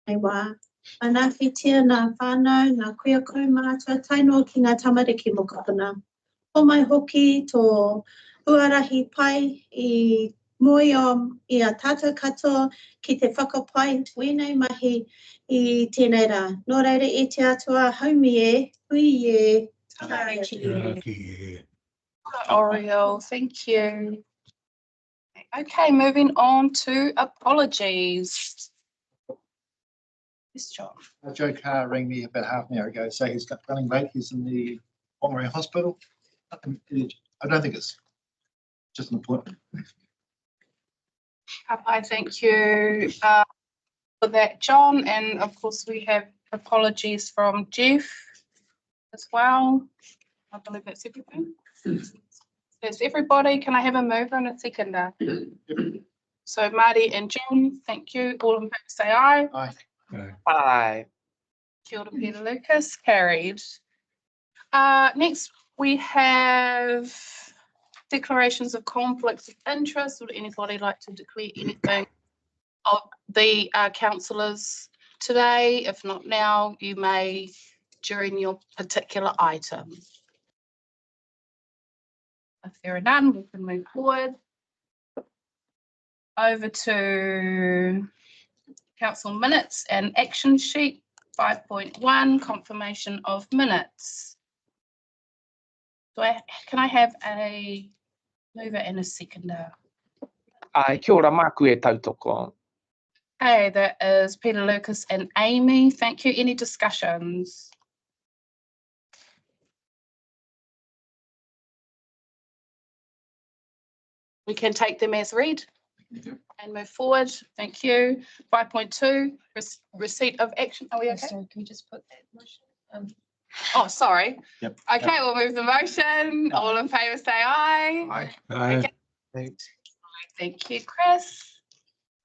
Ai wā. Ana whitia nā whānau, nā kuia kaumātua, tainoa ki ngā tamariki mo ka puna. O mai hoki tō huarahi pai I moi I a tātou katoa ki te whakapai wēnei mahi I tēnei rā. Nō reira e te atua haumi e, hui e, Taraki. Oriel, thank you. Okay, moving on to apologies. Yes, John. Joe Carr rang me about half an hour ago, so he's running late. He's in the Whangarei Hospital. I don't think it's just an appointment. I thank you for that, John. And of course, we have apologies from Jeff as well. I believe that's everything. That's everybody. Can I have a mover and a seconder? So Marty and John, thank you. All in favour say aye. Aye. Aye. Kia ora, Peter Lucas, carried. Next, we have declarations of conflicts of interest. Would anybody like to declare anything of the councillors today? If not now, you may during your particular item. If there are none, we can move forward. Over to council minutes and action sheet 5.1, confirmation of minutes. Can I have a mover and a seconder? Ai, kia ora māku e tautoko. Okay, that is Peter Lucas and Amy. Thank you. Any discussions? We can take them as read and move forward. Thank you. 5.2, receipt of action. Are we okay? Sorry, can we just put that motion? Oh, sorry. Yep. Okay, we'll move the motion. All in favour say aye. Aye. Okay. Thanks. Thank you, Chris.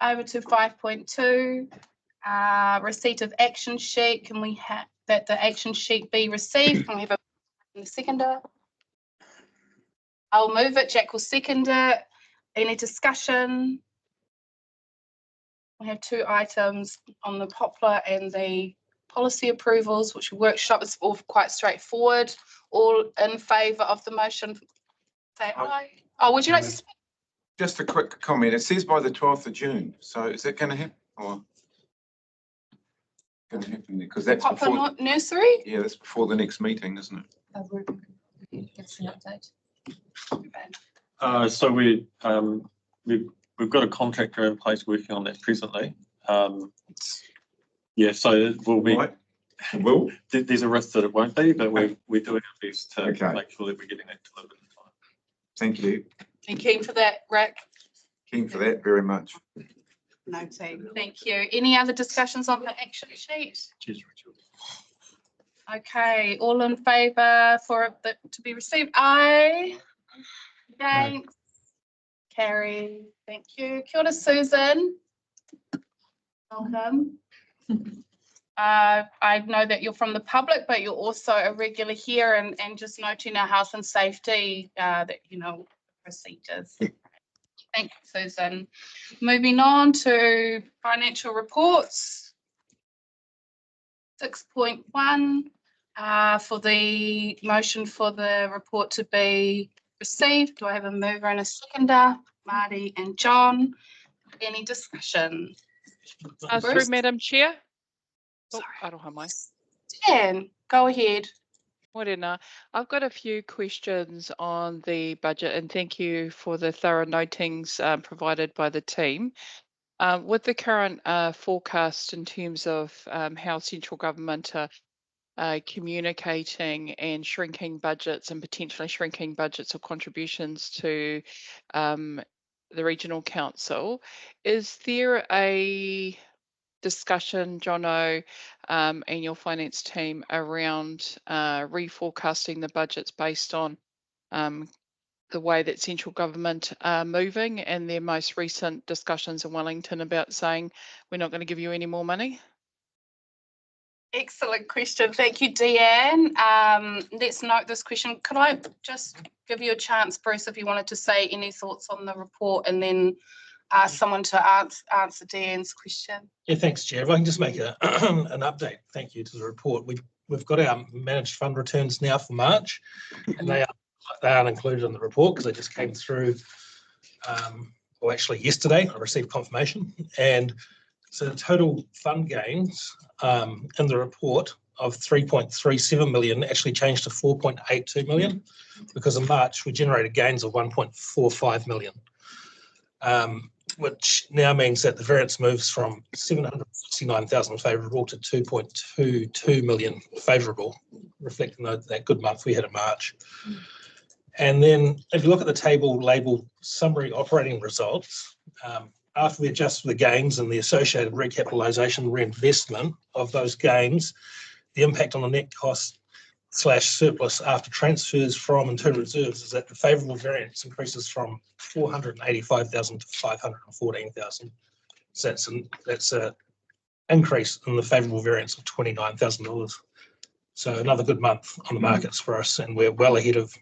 Over to 5.2, receipt of action sheet. Can we have that the action sheet be received? Can we have a seconder? I'll move it. Jack will second it. Any discussion? We have two items on the poplar and the policy approvals, which workshop is all quite straightforward. All in favour of the motion, say aye. Oh, would you like to speak? Just a quick comment. It says by the 12th of June. So is that going to happen? Or going to happen because that's Poplar before nursery? Yeah, that's before the next meeting, isn't it? Give us an update. So we've got a contractor in place working on that presently. Yeah, so it will be. Right. Will? There's a risk that it won't be, but we're doing our best to Okay. make sure that we're getting that delivered in time. Thank you. You keen for that, Rick? Keen for that very much. No team. Thank you. Any other discussions on the action sheet? Cheers, Richard. Okay, all in favour for it to be received? Aye. Thanks. Carrie, thank you. Kia ora, Susan. Welcome. I know that you're from the public, but you're also a regular here and just noting our health and safety, that you know procedures. Thank you, Susan. Moving on to financial reports. 6.1, for the motion for the report to be received. Do I have a mover and a seconder? Marty and John. Any discussion? Through Madam Chair. Oh, Sorry. aroha mai. Dan, go ahead. Morena. I've got a few questions on the budget and thank you for the thorough notings provided by the team. With the current forecast in terms of how central government are communicating and shrinking budgets and potentially shrinking budgets or contributions to the regional council, is there a discussion, Jono, and your finance team around reforecasting the budgets based on the way that central government are moving and their most recent discussions in Wellington about saying we're not going to give you any more money? Excellent question. Thank you, Deanne. Let's note this question. Could I just give you a chance, Bruce, if you wanted to say any thoughts on the report, and then ask someone to answer Deanne's question. Yeah, thanks, Chair. If I can just make an update, thank you to the report. We've got our managed fund returns now for March, and they are included in the report because they just came through. Well, actually, yesterday I received confirmation, and so the total fund gains in the report of 3.37 million actually changed to 4.82 million because in March we generated gains of 1.45 million. Which now means that the variance moves from 769,000 favourable to 2.22 million favourable, reflecting that good month we had in March. And then if you look at the table labelled summary operating results, after we adjust for the gains and the associated recapitalisation reinvestment of those gains, the impact on the net cost / surplus after transfers from internal reserves is that the favourable variance increases from 485,000 to 514,000. So that's an increase in the favourable variance of $29,000. So another good month on the markets for us, and we're well ahead of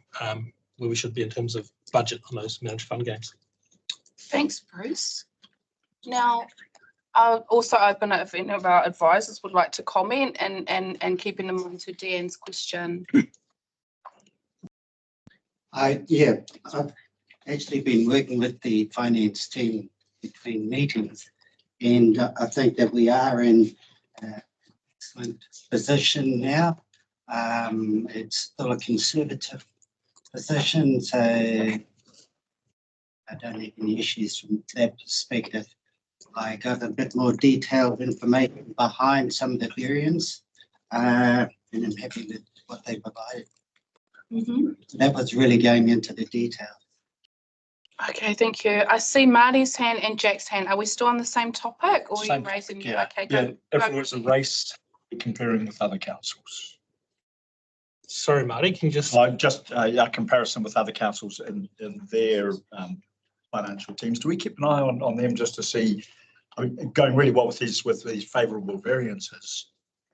where we should be in terms of budget on those managed fund gains. Thanks, Bruce. Now, I'll also open it if any of our advisors would like to comment and keeping in mind to Deanne's question. I've actually been working with the finance team between meetings, and I think that we are in an excellent position now. It's still a conservative position, so I don't have any issues from that perspective. I got a bit more detailed information behind some of the variants, and I'm happy with what they provided. So that was really going into the detail. Okay, thank you. I see Marty's hand and Jack's hand. Are we still on the same topic, or are Same you raising? topic, yeah. Okay, go. Yeah, if it was a race, comparing with other councils. Sorry, Marty, can you just... Like just a comparison with other councils in their financial teams. Do we keep an eye on them just to see, I mean, going really well with these favourable variances?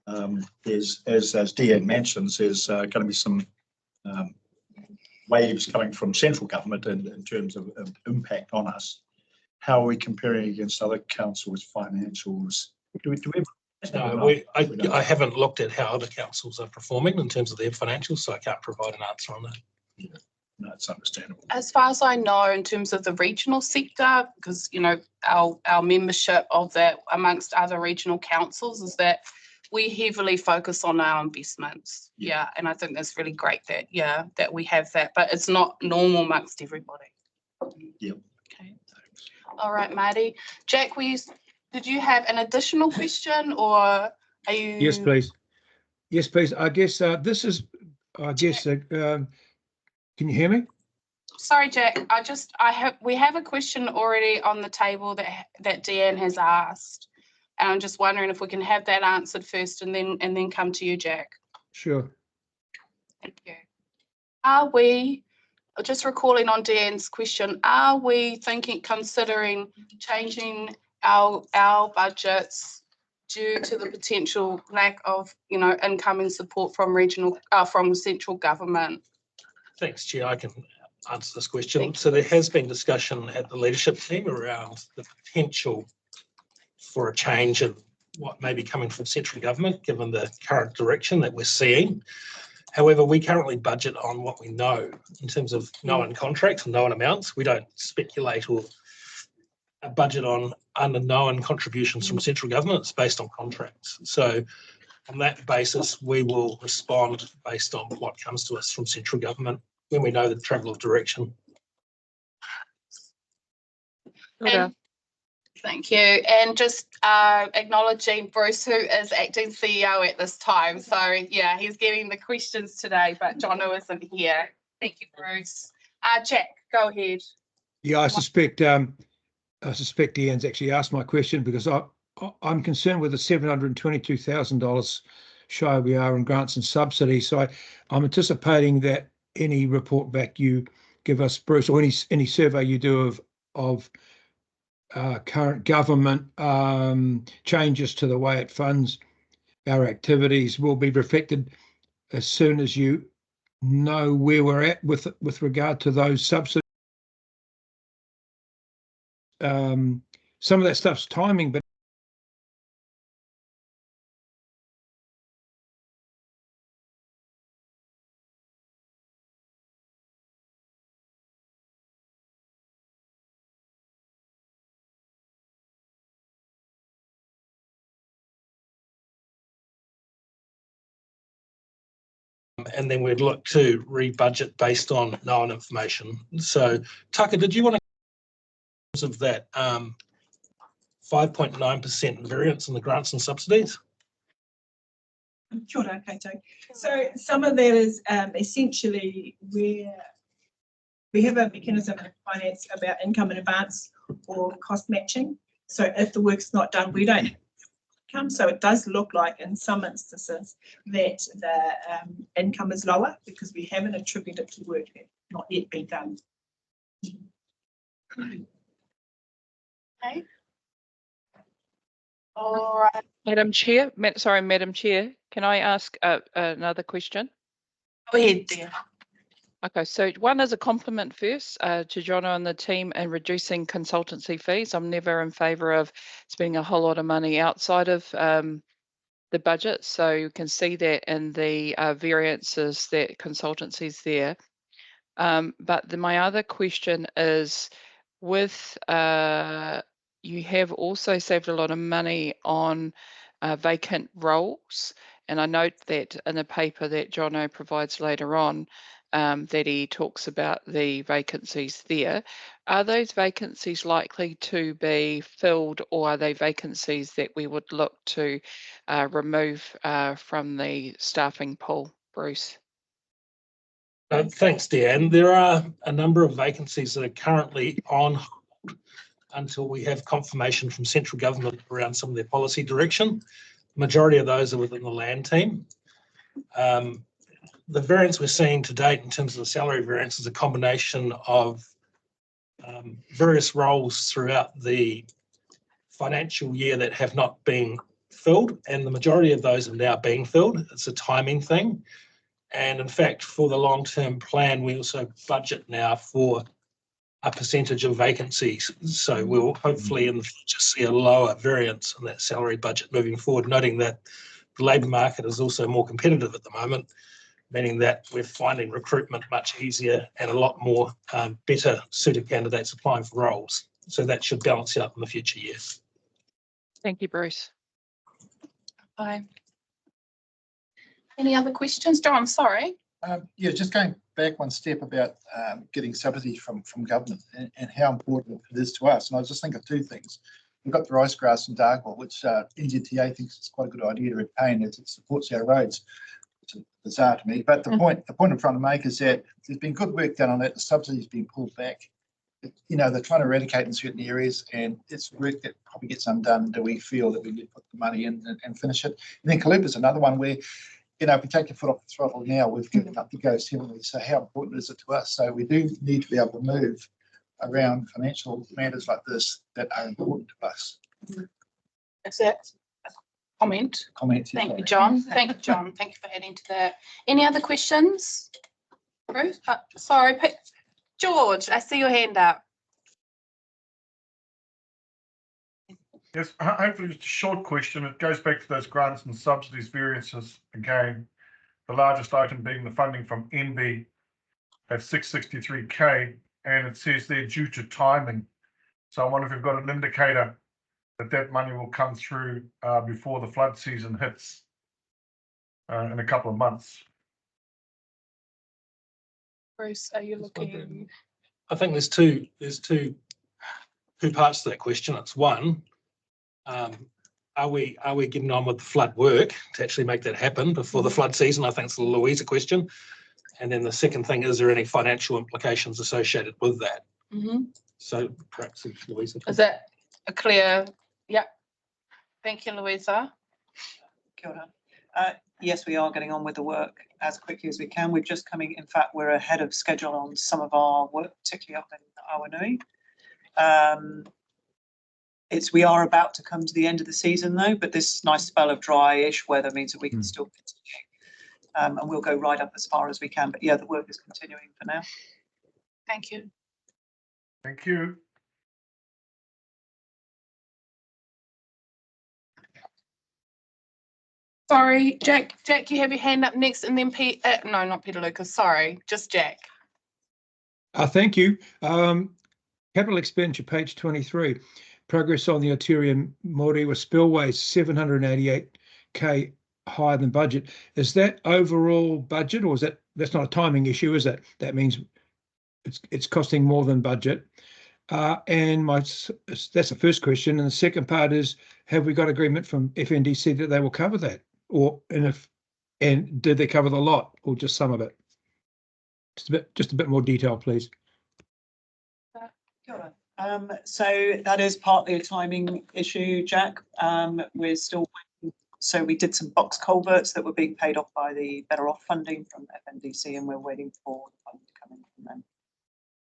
There's, as Deanne mentions, there's going to be some waves coming from central government in terms of impact on us. How are we comparing against other councils' financials? Do we No, I haven't looked at how other councils are performing in terms of their financials, so I can't provide an answer on that. Yeah. No, it's understandable. As far as I know, in terms of the regional sector, because our membership of that amongst other regional councils is that we heavily focus on our investments. Yeah, and I think that's really great that we have that, but it's not normal amongst everybody. Yep. Okay. All right, Marty. Jack, did you have an additional question, or are you? Yes, please. Yes, please. I guess this is. Can you hear me? Sorry, Jack. We have a question already on the table that Deanne has asked, and I'm just wondering if we can have that answered first, and then come to you, Jack. Sure. Thank you. Are we, just recalling on Deanne's question, are we considering changing our budgets due to the potential lack of incoming support from from central government? Thanks, Chair. I can answer this question. So there has been discussion at the leadership team around the potential for a change in what may be coming from central government, given the current direction that we're seeing. However, we currently budget on what we know in terms of known contracts and known amounts. We don't speculate or budget on unknown contributions from central government. It's based on contracts. So on that basis, we will respond based on what comes to us from central government when we know the travel of direction. Thank you. And just acknowledging Bruce, who is acting CEO at this time. So yeah, he's getting the questions today, but Jono isn't here. Thank you, Bruce. Jack, go ahead. Yeah, I suspect Deanne's actually asked my question, because I'm concerned with the $722,000 shy we are in grants and subsidies. So I'm anticipating that any report back you give us, Bruce, or any survey you do of current government changes to the way it funds our activities will be reflected as soon as you know where we're at with regard to those subsidies some of that stuff's timing, but and then we'd look to re-budget based on known information. So, Tucker, did you want to of that 5.9% variance in the grants and subsidies? Kia ora koutou. So some of that is essentially where we have a mechanism in finance about income in advance or cost matching. So if the work's not done, we don't come. So it does look like in some instances that the income is lower because we haven't attributed to work that not yet been done. Okay. All right. Madam Chair, Madam Chair, can I ask another question? Go ahead, dear. Okay, so one is a compliment first to Jono and the team in reducing consultancy fees. I'm never in favour of spending a whole lot of money outside of the budget, so you can see that in the variances that consultancies there. But my other question is, with you have also saved a lot of money on vacant roles, and I note that in a paper that Jono provides later on, that he talks about the vacancies there. Are those vacancies likely to be filled, or are they vacancies that we would look to remove from the staffing pool, Bruce? Thanks, Dan. There are a number of vacancies that are currently on hold until we have confirmation from central government around some of their policy direction. The majority of those are within the land team. The variance we're seeing to date in terms of the salary variance is a combination of various roles throughout the financial year that have not been filled, and the majority of those have now been filled. It's a timing thing. And in fact, for the long-term plan, we also budget now for a percentage of vacancies. So we'll hopefully in the future see a lower variance in that salary budget moving forward, noting that the labour market is also more competitive at the moment, meaning that we're finding recruitment much easier and a lot more better suited candidates applying for roles. So that should balance out in the future years. Thank you, Bruce. Bye. Any other questions? John, sorry. Yeah, just going back one step about getting subsidy from government and how important it is to us. And I just think of two things. We've got the rice grass and Darkwell, which NZTA thinks it's quite a good idea to retain as it supports our roads. It's bizarre to me. But the point I'm trying to make is that there's been good work done on that. The subsidy's been pulled back. You know, they're trying to eradicate in certain areas, and it's work that probably gets undone until we feel that we need to put the money in and finish it. And then Kalupa's another one where, you know, if we take your foot off the throttle now, we've given up the ghost heavily. So how important is it to us? So we do need to be able to move around financial matters like this that are important to us. Is that a comment? Comment. Thank you, John. Thank you, John. Thank you for adding to that. Any other questions? Bruce? Sorry, George, I see your hand up. Yes, hopefully just a short question. It goes back to those grants and subsidies variances again. The largest item being the funding from MB at 663K, and it says they're due to timing. So I wonder if you've got an indicator that that money will come through before the flood season hits in a couple of months. Bruce, are you looking? I think there's two parts to that question. It's one, are we getting on with the flood work to actually make that happen before the flood season? I think it's the Louisa question. And then the second thing, is there any financial implications associated with that? Mm-hmm. So perhaps Louisa. Is that a clear? Yep. Thank you, Louisa. Kia ora. Yes, we are getting on with the work as quickly as we can. We're just coming, in fact, we're ahead of schedule on some of our work, particularly up in Awanui. We are about to come to the end of the season though, but this nice spell of dryish weather means that we can still continue. And we'll go right up as far as we can. But yeah, the work is continuing for now. Thank you. Thank you. Sorry, Jack, you have your hand up next and then no, not Peter Lucas, sorry, just Jack. Thank you. Capital expenditure, page 23. Progress on the Aotearoa Moriwa spillways, 788k higher than budget. Is that overall budget, or is that's not a timing issue, is it? That means it's costing more than budget. And that's the first question. And the second part is, have we got agreement from FNDC that they will cover that? And did they cover the lot or just some of it? Just a bit more detail, please. So that is partly a timing issue, Jack. We're still waiting. So we did some box culverts that were being paid off by the Better Off funding from FNDC, and we're waiting for the funding to come in from them.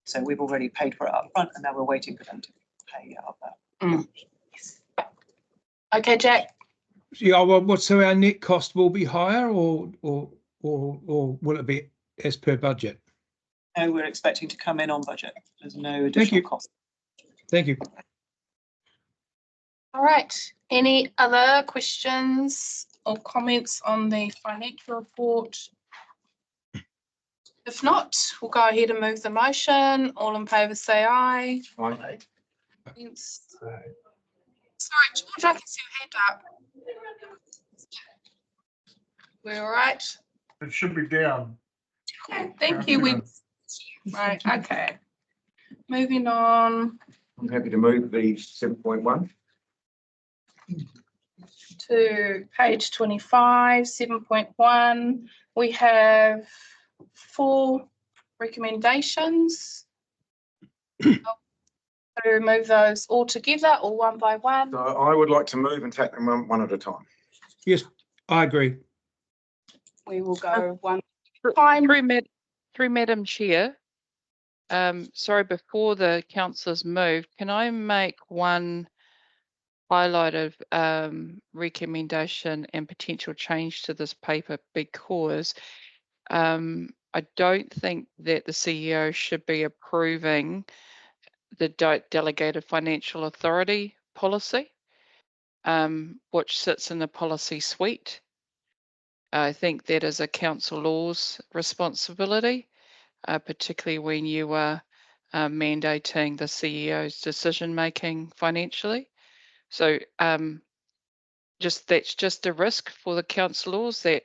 So we've already paid for it up front, and now we're waiting for them to pay out that. Yes. Okay, Jack. Yeah, well, so our net cost will be higher, or will it be as per budget? No, we're expecting to come in on budget. There's no additional cost. Thank you. All right. Any other questions or comments on the financial report? If not, we'll go ahead and move the motion. All in favour say aye. Aye. Sorry, George, I can see your hand up. We're all right. It should be down. Okay, thank you. Right, okay. Moving on. I'm happy to move the 7.1. To page 25, 7.1. We have 4 recommendations. To remove those all together or one by one? So I would like to move and take them one at a time. Yes, I agree. We will go one time. Through Madam Chair. Sorry, before the councillors move, can I make one highlighted recommendation and potential change to this paper, because I don't think that the CEO should be approving the delegated financial authority policy, which sits in the policy suite. I think that is a council law's responsibility, particularly when you are mandating the CEO's decision making financially. So that's just a risk for the council laws, that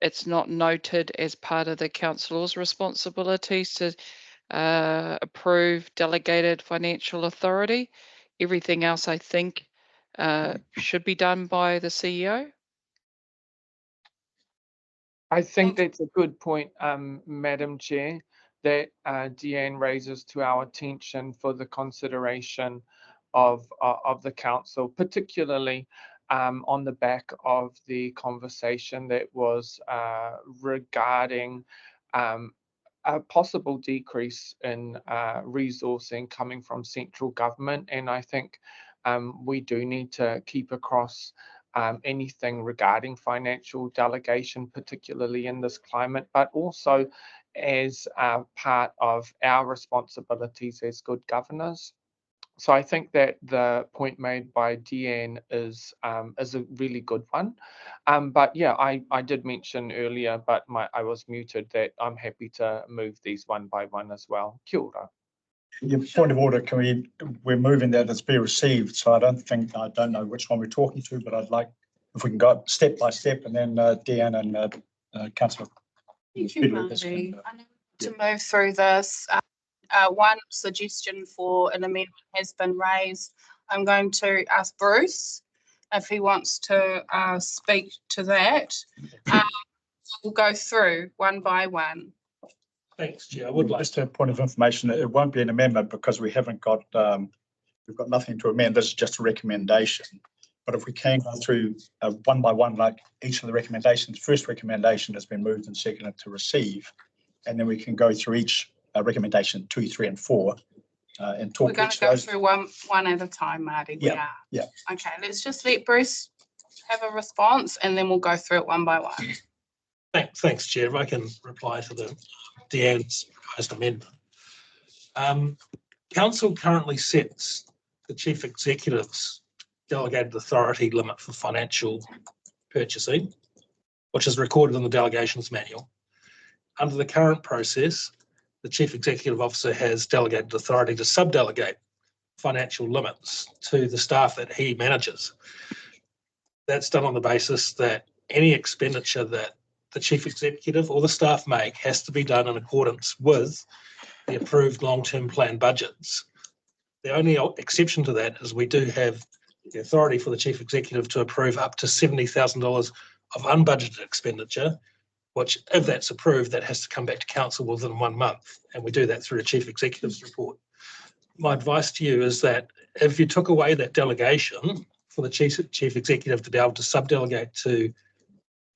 it's not noted as part of the council law's responsibilities to approve delegated financial authority. Everything else, I think, should be done by the CEO. I think that's a good point, Madam Chair, that Deanne raises to our attention for the consideration of the council, particularly on the back of the conversation that was regarding a possible decrease in resourcing coming from central government. And I think we do need to keep across anything regarding financial delegation, particularly in this climate, but also as part of our responsibilities as good governors. So I think that the point made by Deanne is a really good one. But yeah, I did mention earlier, but I was muted, that I'm happy to move these one by one as well. Kia ora. Yeah, point of order, we're moving that as be received, so I don't know which one we're talking to, but I'd like, if we can go step by step, and then Deanne and Councillor. Thank you, Marty. I know to move through this. One suggestion for an amendment has been raised. I'm going to ask Bruce if he wants to speak to that. We'll go through one by one. Thanks, Chair. I would like just a point of information. It won't be an amendment because we haven't got, we've got nothing to amend. This is just a recommendation. But if we can go through one by one, like each of the recommendations, first recommendation has been moved and seconded to receive, and then we can go through each recommendation 2, 3, and 4 and talk. We're going to go through one at a time, Marty. Yeah. Yeah. Okay, let's just let Bruce have a response, and then we'll go through it one by one. Thanks, Chair. If I can reply to the Deanne's proposed amendment. Council currently sets the Chief Executive's delegated authority limit for financial purchasing, which is recorded in the delegations manual. Under the current process, the Chief Executive Officer has delegated authority to subdelegate financial limits to the staff that he manages. That's done on the basis that any expenditure that the Chief Executive or the staff make has to be done in accordance with the approved long-term plan budgets. The only exception to that is we do have the authority for the Chief Executive to approve up to $70,000 of unbudgeted expenditure, which if that's approved, that has to come back to council within 1 month. And we do that through the Chief Executive's report. My advice to you is that if you took away that delegation for the Chief Executive to be able to subdelegate to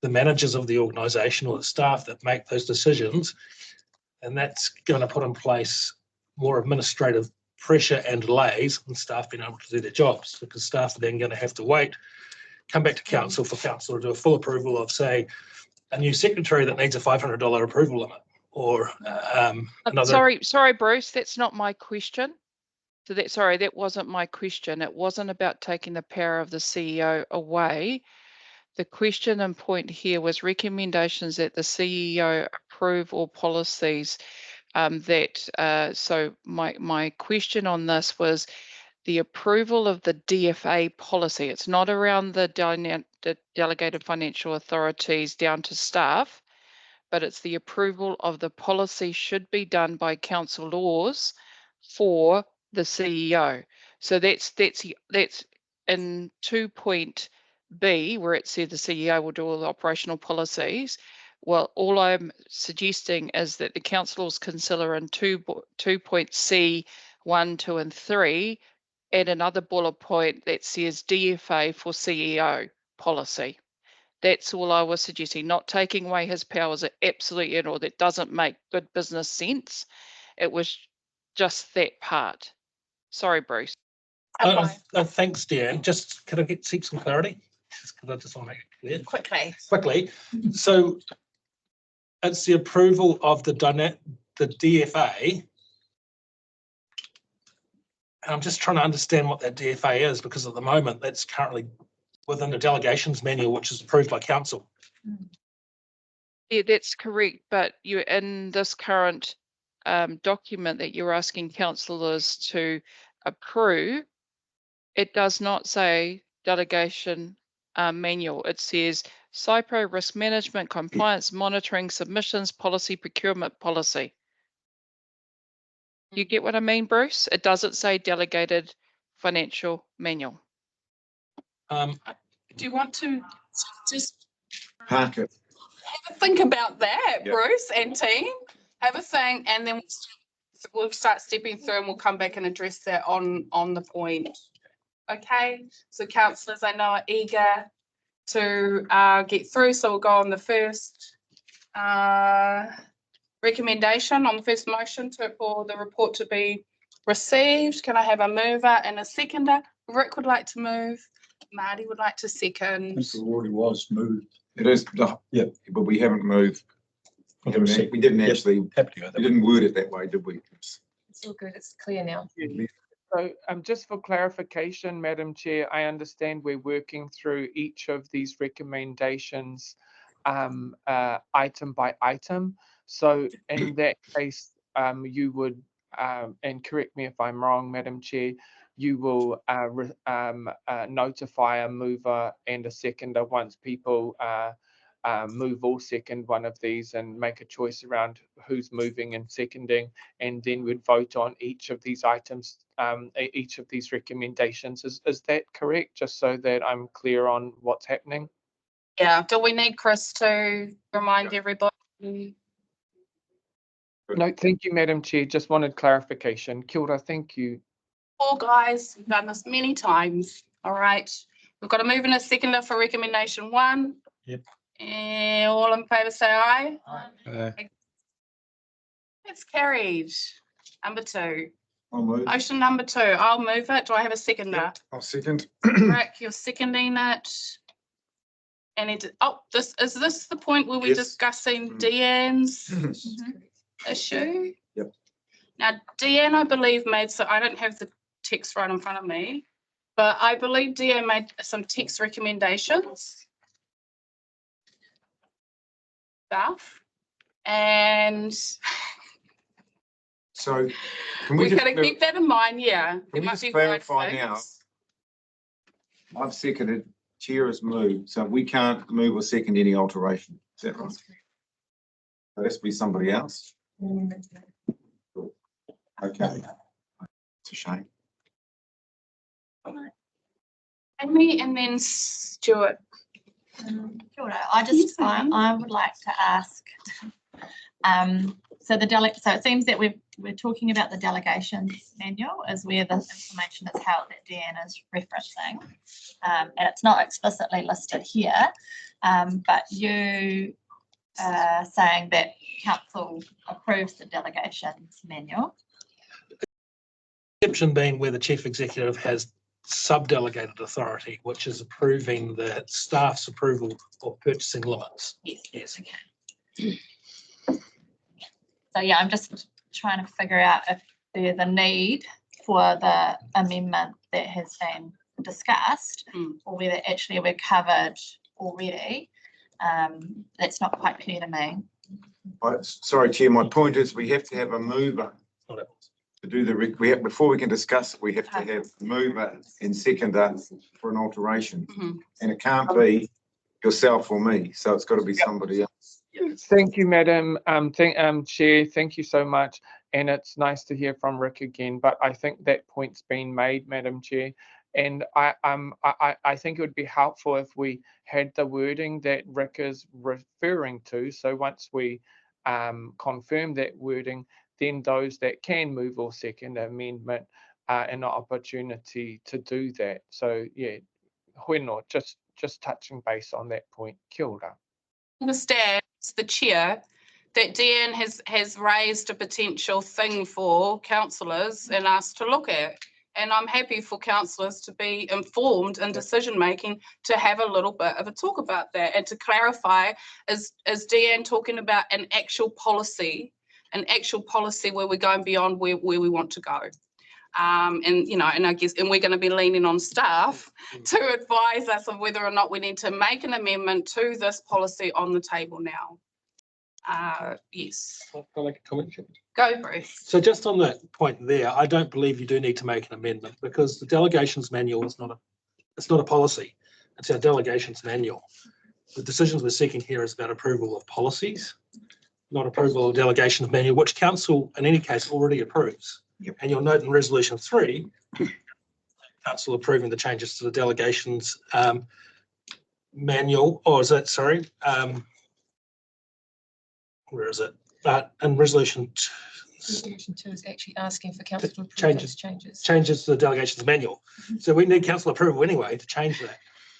the managers of the organisation or the staff that make those decisions, and that's going to put in place more administrative pressure and delays on staff being able to do their jobs, because staff are then going to have to wait, come back to council for council to do a full approval of, say, a new secretary that needs a $500 approval limit, or another. Sorry, Bruce, that's not my question. So that wasn't my question. It wasn't about taking the power of the CEO away. The question and point here was recommendations that the CEO approve all policies so my question on this was the approval of the DFA policy. It's not around the delegated financial authorities down to staff, but it's the approval of the policy should be done by council laws for the CEO. So that's in 2.B where it said the CEO will do all the operational policies. Well, all I'm suggesting is that the councillors consider in 2.C 1, 2, and 3 add another bullet point that says DFA for CEO policy. That's all I was suggesting, not taking away his powers absolutely at all. That doesn't make good business sense. It was just that part. Sorry, Bruce. Thanks, Deanne. Just can I seek some clarity? Because I just want to make it clear. Quickly. So it's the approval of the DFA. And I'm just trying to understand what that DFA is, because at the moment that's currently within the delegations manual, which is approved by council. Yeah, that's correct. But you're in this current document that you're asking councillors to approve, it does not say delegation manual. It says CIPO, risk management, compliance, monitoring, submissions, policy, procurement policy. You get what I mean, Bruce? It doesn't say delegated financial manual. Do you want to just Park it. have a think about that, Yep. Bruce and team? Have a think, and then we'll start stepping through and we'll come back and address that on the point. Okay, so councillors I know are eager to get through, so we'll go on the first recommendation, on the first motion for the report to be received. Can I have a mover and a seconder? Rick would like to move. Marty would like to second. It already was moved. It is, Yeah. but we haven't moved. We didn't actually, we didn't word it that way, did we? It's all good, it's clear now. So just for clarification, Madam Chair, I understand we're working through each of these recommendations item by item. So in that case, you would, and correct me if I'm wrong, Madam Chair, you will notify a mover and a seconder once people move or second one of these and make a choice around who's moving and seconding, and then we'd vote on each of these items, each of these recommendations. Is that correct? Just so that I'm clear on what's happening. Yeah, do we need Chris to remind everybody? No, thank you, Madam Chair. Just wanted clarification. Kia ora, thank you. All guys, we've done this many times. All right, we've got a move and a seconder for recommendation 1. Yep. And all in favour say aye. Aye. It's carried. Number 2. I'll move. Motion number 2. I'll move it. Do I have a seconder? I'll second. Rick, you're seconding it. And is this the point where we're Yes. discussing Deanne's issue? Yep. Now, Deanne, I believe made, so I don't have the text right in front of me, but I believe Deanne made some text recommendations. stuff. And So can we we're just, going to keep that in mind, yeah. can There we might just be clarify wide now? things. I've seconded, chair has moved, so we can't move or second any alteration. Is that right? So that's be somebody else. Okay. It's a shame. Amy and then Stuart. Kia ora. I would like to ask, so it seems that we're talking about the delegations manual as where the information is held that Deanne is referencing. And it's not explicitly listed here, but you are saying that council approves the delegations manual. Exception being where the chief executive has sub-delegated authority, which is approving the staff's approval of purchasing limits. Yes. Okay. So yeah, I'm just trying to figure out if there's a need for the amendment that has been discussed, or whether actually we're covered already. That's not quite clear to me. Sorry, Chair, my point is we have to have a mover to do the, before we can discuss it, we have to have a mover and seconder for an alteration. And it can't be yourself or me, so it's got to be somebody else. Thank you, Madam Chair. Thank you so much. And it's nice to hear from Rick again, but I think that point's been made, Madam Chair. And I think it would be helpful if we had the wording that Rick is referring to. So once we confirm that wording, then those that can move or second amendment an opportunity to do that. So yeah, we're not just touching base on that point. Kia ora. Understand the chair that Deanne has raised a potential thing for councillors and us to look at. And I'm happy for councillors to be informed in decision making, to have a little bit of a talk about that and to clarify, is Deanne talking about an actual policy where we're going beyond where we want to go. And you know, and I guess, and we're going to be leaning on staff to advise us of whether or not we need to make an amendment to this policy on the table now. Yes. Can I make a comment? Go, Bruce. So just on that point there, I don't believe you do need to make an amendment, because the delegations manual is not a policy. It's our delegations manual. The decisions we're seeking here is about approval of policies, not approval of delegations manual, which council in any case already approves. Yep. And you'll note in resolution 3, council approving the changes to the delegations manual, or is that, sorry, where is it? In resolution 2 is actually asking for council to approve those changes. Changes to the delegations manual. So we need council approval anyway to change that.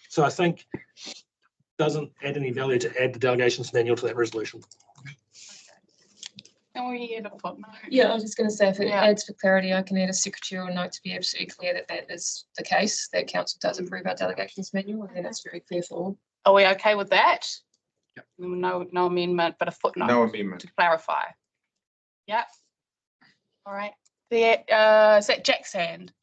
So I think it doesn't add any value to add the delegations manual to that resolution. Can we add a footnote? Yeah, I was just going to say, if it adds for clarity, I can add a secretarial note to be absolutely clear that that is the case, that council does approve our delegations manual, and then it's very clear for all. Are we okay with that? Yep. No amendment, but a footnote. No amendment. To clarify. Yeah. All right. Is that Jack's hand?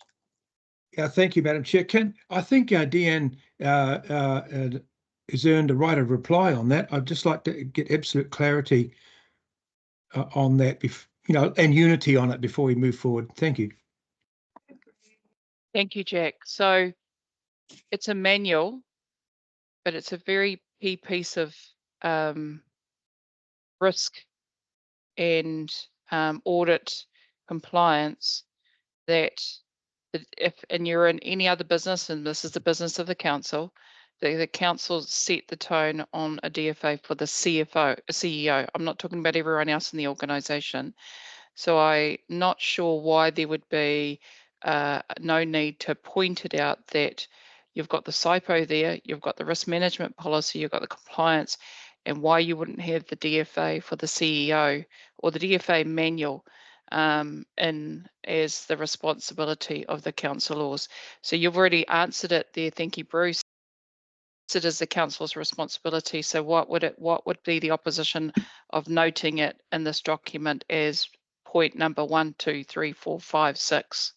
Yeah, thank you, Madam Chair. I think Deanne has earned a right of reply on that. I'd just like to get absolute clarity on that, and unity on it before we move forward. Thank you. Thank you, Jack. So it's a manual, but it's a very key piece of risk and audit compliance that and you're in any other business, and this is the business of the council, the council set the tone on a DFA for the CEO. I'm not talking about everyone else in the organisation. So I'm not sure why there would be no need to point it out that you've got the SIPO there, you've got the risk management policy, you've got the compliance, and why you wouldn't have the DFA for the CEO or the DFA manual in as the responsibility of the councillors. So you've already answered it there. Thank you, Bruce. It is the council's responsibility. So what would be the opposition of noting it in this document as point number 1, 2, 3, 4, 5, 6?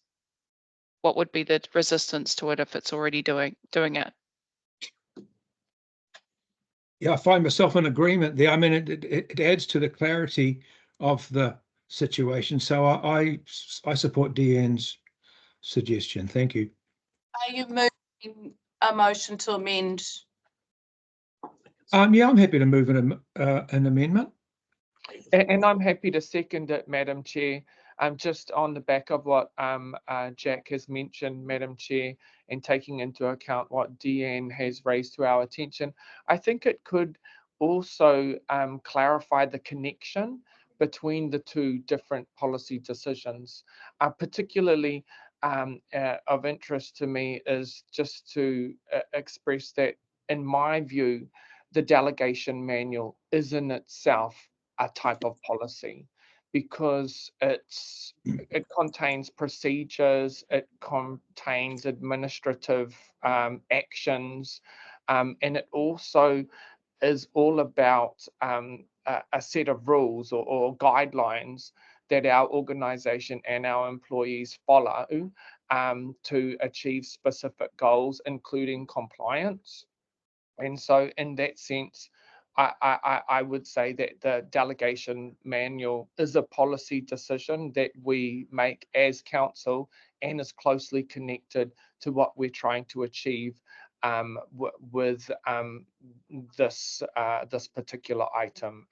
What would be the resistance to it if it's already doing it? Yeah, I find myself in agreement there. I mean, it adds to the clarity of the situation. So I support Deanne's suggestion. Thank you. Are you moving a motion to amend? Yeah, I'm happy to move an amendment. And I'm happy to second it, Madam Chair. Just on the back of what Jack has mentioned, Madam Chair, and taking into account what Deanne has raised to our attention, I think it could also clarify the connection between the two different policy decisions. Particularly of interest to me is just to express that, in my view, the delegation manual is in itself a type of policy, because it contains procedures, it contains administrative actions, and it also is all about a set of rules or guidelines that our organization and our employees follow to achieve specific goals, including compliance. And so in that sense, I would say that the delegation manual is a policy decision that we make as council and is closely connected to what we're trying to achieve with this particular item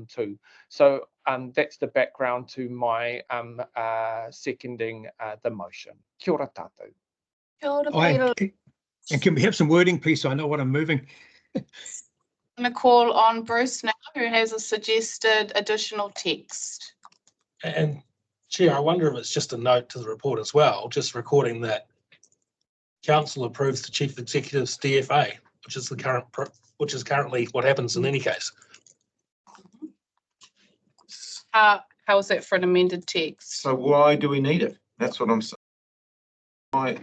2. So that's the background to my seconding the motion. Kia ora tātou. Kia ora, Peter. And can we have some wording, please, so I know what I'm moving? I'm going to call on Bruce now, who has a suggested additional text. And Chair, I wonder if it's just a note to the report as well, just recording that Council approves the Chief Executive's DFA, which is currently what happens in any case. How is that for an amended text? So why do we need it? That's what I'm saying. Why?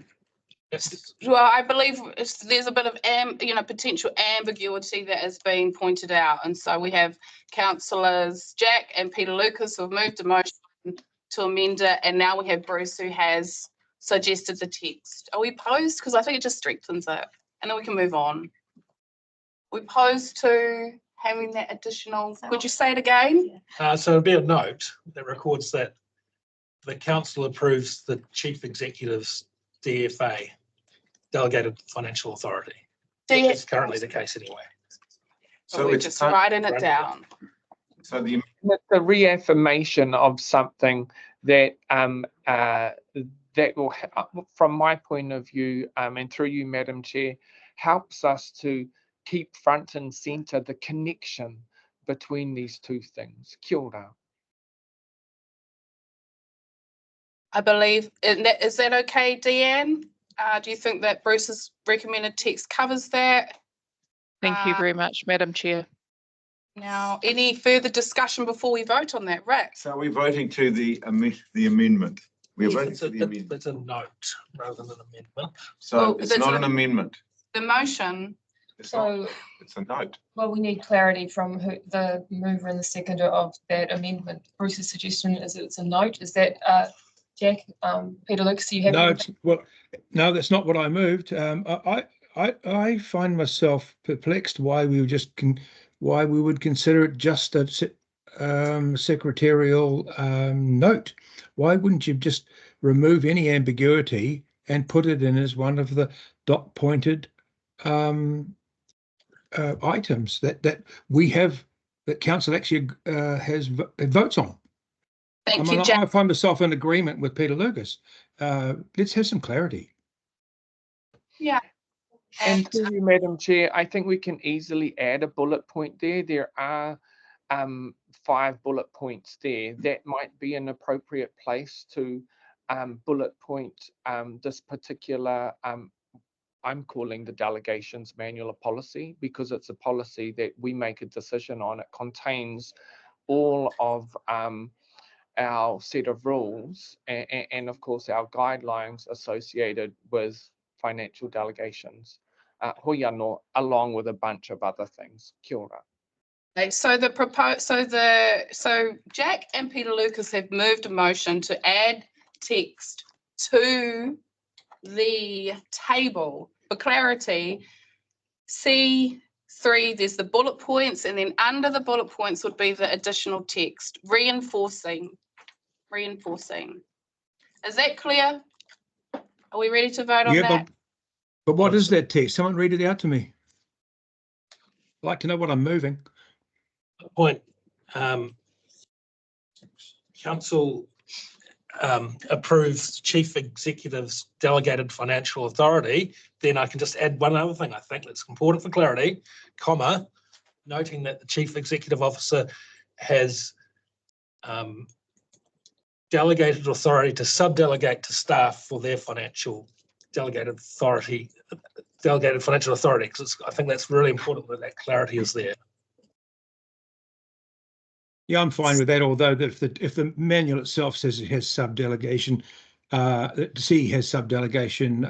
Well, I believe there's a bit of potential ambiguity that has been pointed out, and so we have councillors Jack and Peter Lucas who have moved a motion to amend it, and now we have Bruce who has suggested the text. Are we opposed? Because I think it just strengthens it, and then we can move on. We opposed to having that additional. Could you say it again? So it'll be a note that records that the council approves the Chief Executive's DFA, Delegated Financial Authority. It's currently the case anyway. So we're just writing it down. So the reaffirmation of something that that will, from my point of view, and through you, Madam Chair, helps us to keep front and centre the connection between these two things. Kia ora. I believe, is that okay, Deanne? Do you think that Bruce's recommended text covers that? Thank you very much, Madam Chair. Now, any further discussion before we vote on that, Rick? So are we voting to the amendment? We're voting It's to the amendment. It's a note rather than an amendment. So it's not an amendment. The motion. It's a note. Well, we need clarity from the mover and the seconder of that amendment. Bruce's suggestion is that it's a note. Is that Jack, Peter Lucas, you have? No, that's not what I moved. I find myself perplexed why we would consider it just a secretarial note. Why wouldn't you just remove any ambiguity and put it in as one of the dot pointed items that we have, that council actually has votes on? Thank you, Jack. I find myself in agreement with Peter Lucas. Let's have some clarity. Yeah. And to you, Madam Chair, I think we can easily add a bullet point there. There are 5 bullet points there. That might be an appropriate place to bullet point this particular, I'm calling the delegations manual a policy, because it's a policy that we make a decision on. It contains all of our set of rules and of course our guidelines associated with financial delegations, hui anō, along with a bunch of other things. Kia ora. Okay, so Jack and Peter Lucas have moved a motion to add text to the table. For clarity, C 3, there's the bullet points, and then under the bullet points would be the additional text, reinforcing. Is that clear? Are we ready to vote on Yeah, that? but what is that text? Someone read it out to me. I'd like to know what I'm moving. Point. Council approves Chief Executive's delegated financial authority, then I can just add one other thing I think that's important for clarity, comma, noting that the Chief Executive Officer has delegated authority to subdelegate to staff for their delegated financial authority, because I think that's really important that clarity is there. Yeah, I'm fine with that, although if the manual itself says it has subdelegation, the C has subdelegation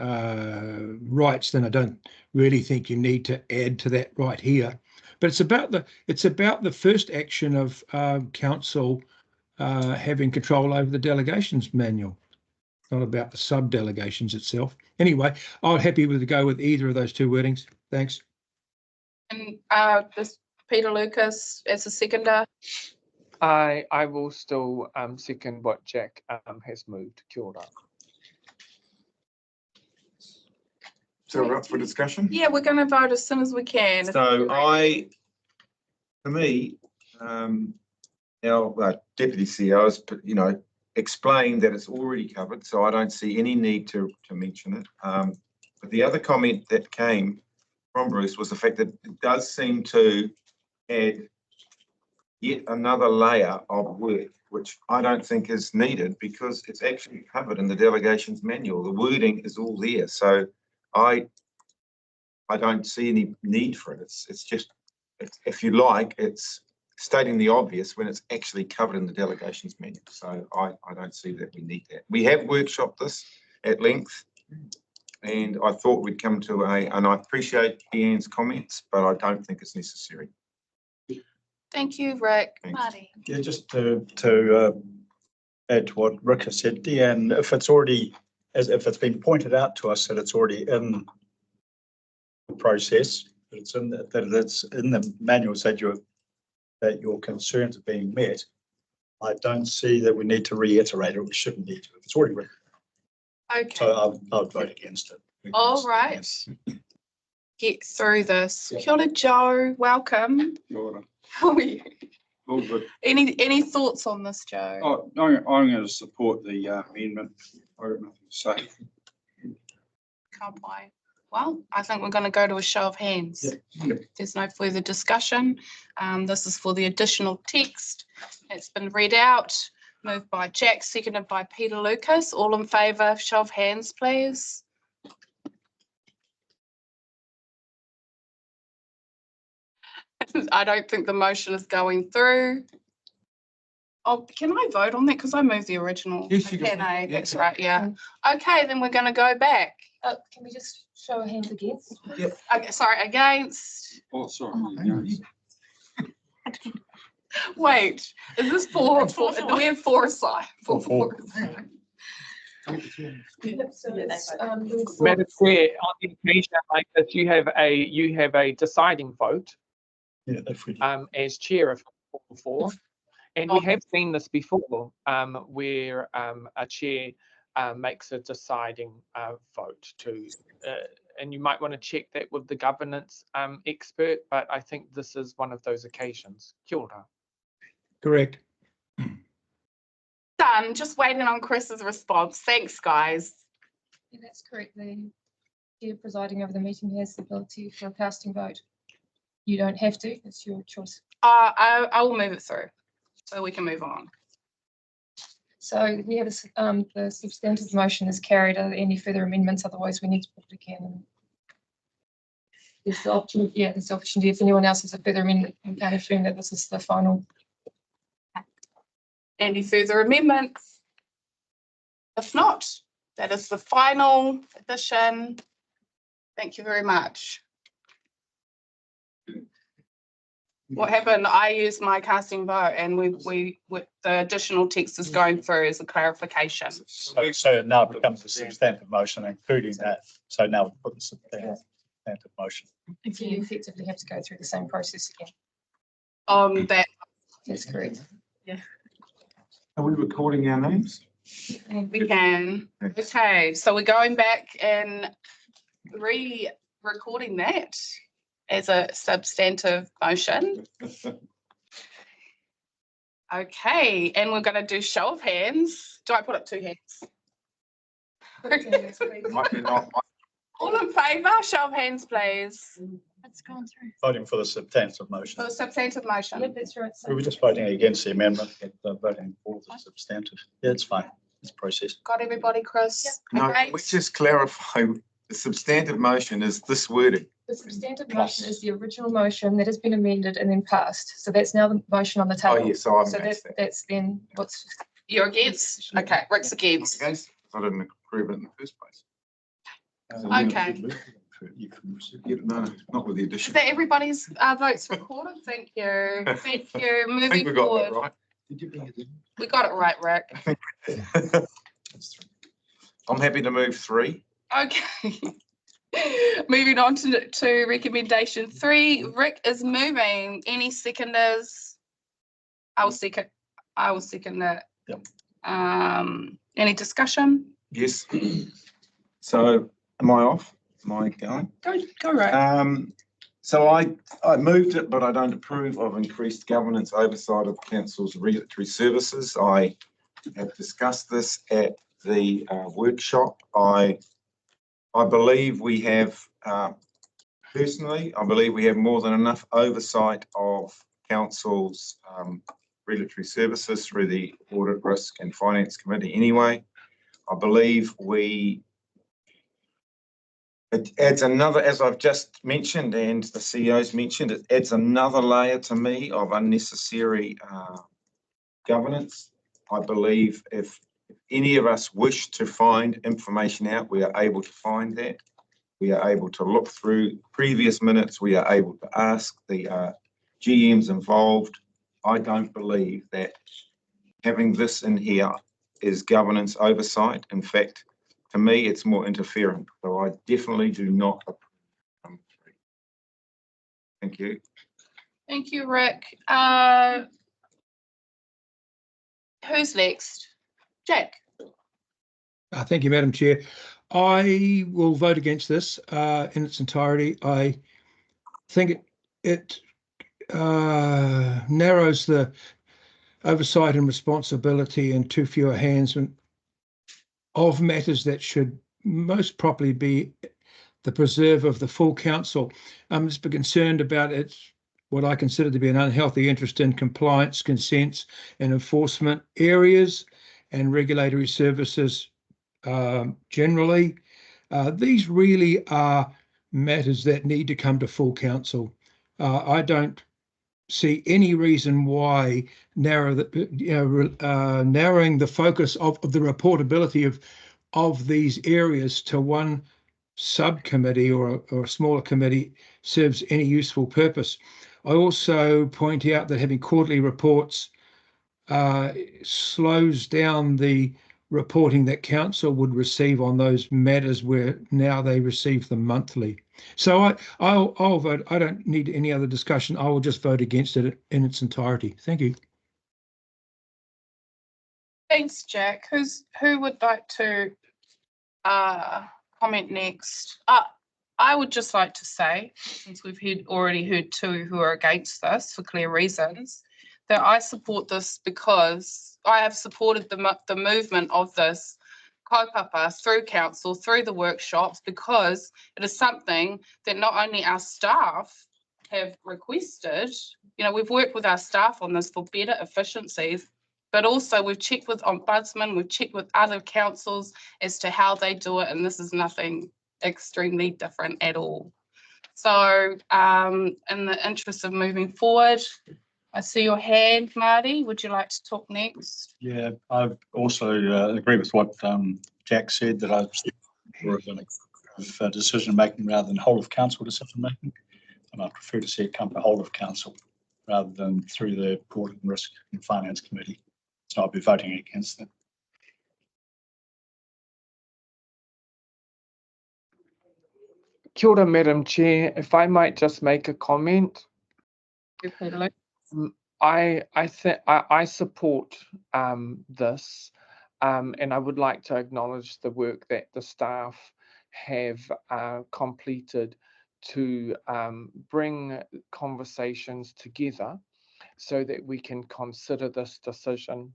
rights, then I don't really think you need to add to that right here. But it's about the first action of council having control over the delegations manual, not about the sub-delegations itself. Anyway, I'm happy to go with either of those two wordings. Thanks. And this Peter Lucas as a seconder. I will still second what Jack has moved. Kia ora. So we're up for discussion? Yeah, we're going to vote as soon as we can. So for me, our deputy CEO has, explained that it's already covered, so I don't see any need to mention it. But the other comment that came from Bruce was the fact that it does seem to add yet another layer of work, which I don't think is needed because it's actually covered in the delegations manual. The wording is all there. So I don't see any need for it. It's just, if you like, it's stating the obvious when it's actually covered in the delegations manual. So I don't see that we need that. We have workshopped this at length, and I thought we'd come to and I appreciate Deanne's comments, but I don't think it's necessary. Thank you, Rick. Thanks. Marty. Yeah, just to add to what Rick has said, Deanne, if it's been pointed out to us that it's already in the process, that it's in the manuals that your concerns are being met, I don't see that we need to reiterate it. We shouldn't need to. If it's already written. Okay. So I'll vote against it. All right. Get through this. Kia ora, Joe. Welcome. Kia ora. How are you? All good. Any thoughts on this, Joe? Oh, no, I'm going to support the amendment. I got nothing to say. Can't buy. Well, I think we're going to go to a show of hands. Yeah. There's no further discussion. This is for the additional text. It's been read out. Moved by Jack, seconded by Peter Lucas. All in favour, show of hands, please. I don't think the motion is going through. Oh, can I vote on that? Because I moved the original. Yes, you Can I? can. That's right, yeah. Okay, then we're going to go back. Can we just show our hands against? Yep. Okay, sorry, against. Oh, sorry. Wait, is this do we have foresight? Madam Chair, on the occasion like this, you have a deciding vote. Yeah, as chair of 4, and we have seen this before, where a chair makes a deciding vote to, and you might want to check that with the governance expert, but I think this is one of those occasions. Kia ora. Correct. Done. Just waiting on Chris's response. Thanks, guys. Yeah, that's correct. The chair presiding over the meeting has the ability for a casting vote. You don't have to. It's your choice. I will move it through so we can move on. So we have the substantive motion is carried. Are there any further amendments? Otherwise, we need to put it again. There's the option. Yeah, there's the opportunity. If anyone else has a further amendment, we can assume that this is the final. Any further amendments? If not, that is the final addition. Thank you very much. What happened? I used my casting vote, and the additional text is going through as a clarification. So now it becomes a substantive motion, including that. So now we put the substantive motion. So you effectively have to go through the same process again. That. That's correct. Yeah. Are we recording our names? We can. Okay, so we're going back and re-recording that as a substantive motion. Okay, and we're going to do show of hands. Do I put up 2 hands? All in favour, show of hands, please. It's gone through. Voting for the substantive motion. For the substantive motion. Yep, that's right. We were just voting against the amendment, voting for the substantive. Yeah, it's fine. It's processed. Got everybody, Chris? No, Okay. can we just clarify, the substantive motion is this wording. The substantive motion is the original motion that has been amended and then passed. So that's now the motion on the table. Oh, yes, so I'm So against that. that's then what's. You're against? Okay, Rick's against. I didn't approve it in the first place. Okay. No, not with the Is addition. that everybody's votes recorded? Thank you. Thank you. I think Moving we got forward. that right. We got it right, Rick. I'm happy to move 3. Okay. Moving on to recommendation 3. Rick is moving. Any seconders? I will second that. Yep. Any discussion? Yes. So am I off? Am I going? Go right. So I moved it, but I don't approve of increased governance oversight of council's regulatory services. I have discussed this at the workshop. I believe we have, personally, I believe we have more than enough oversight of council's regulatory services through the Audit, Risk and Finance Committee anyway. I believe it adds another, as I've just mentioned and the CEO's mentioned, it adds another layer to me of unnecessary governance. I believe if any of us wish to find information out, we are able to find that. We are able to look through previous minutes. We are able to ask the GMs involved. I don't believe that having this in here is governance oversight. In fact, to me, it's more interfering. So I definitely do not approve. Thank you. Thank you, Rick. Who's next? Jack. Thank you, Madam Chair. I will vote against this in its entirety. I think it narrows the oversight and responsibility in too few hands of matters that should most properly be the preserve of the full council. I'm just concerned about what I consider to be an unhealthy interest in compliance, consents and enforcement areas and regulatory services generally. These really are matters that need to come to full council. I don't see any reason why narrowing the focus of the reportability of these areas to one subcommittee or a smaller committee serves any useful purpose. I also point out that having quarterly reports slows down the reporting that council would receive on those matters where now they receive them monthly. So I'll vote. I don't need any other discussion. I will just vote against it in its entirety. Thank you. Thanks, Jack. Who would like to comment next? I would just like to say, since we've already heard 2 who are against this for clear reasons, that I support this because I have supported the movement of this kaupapa through council, through the workshops, because it is something that not only our staff have requested, we've worked with our staff on this for better efficiencies, but also we've checked with Ombudsman, we've checked with other councils as to how they do it, and this is nothing extremely different at all. So in the interest of moving forward, I see your hand, Marty. Would you like to talk next? Yeah, I also agree with what Jack said, that I'm more of decision making rather than whole of council decision making, and I prefer to see it come to whole of council rather than through the Audit and Risk and Finance Committee. So I'll be voting against it. Kia ora, Madam Chair. If I might just make a comment. I support this, and I would like to acknowledge the work that the staff have completed to bring conversations together so that we can consider this decision,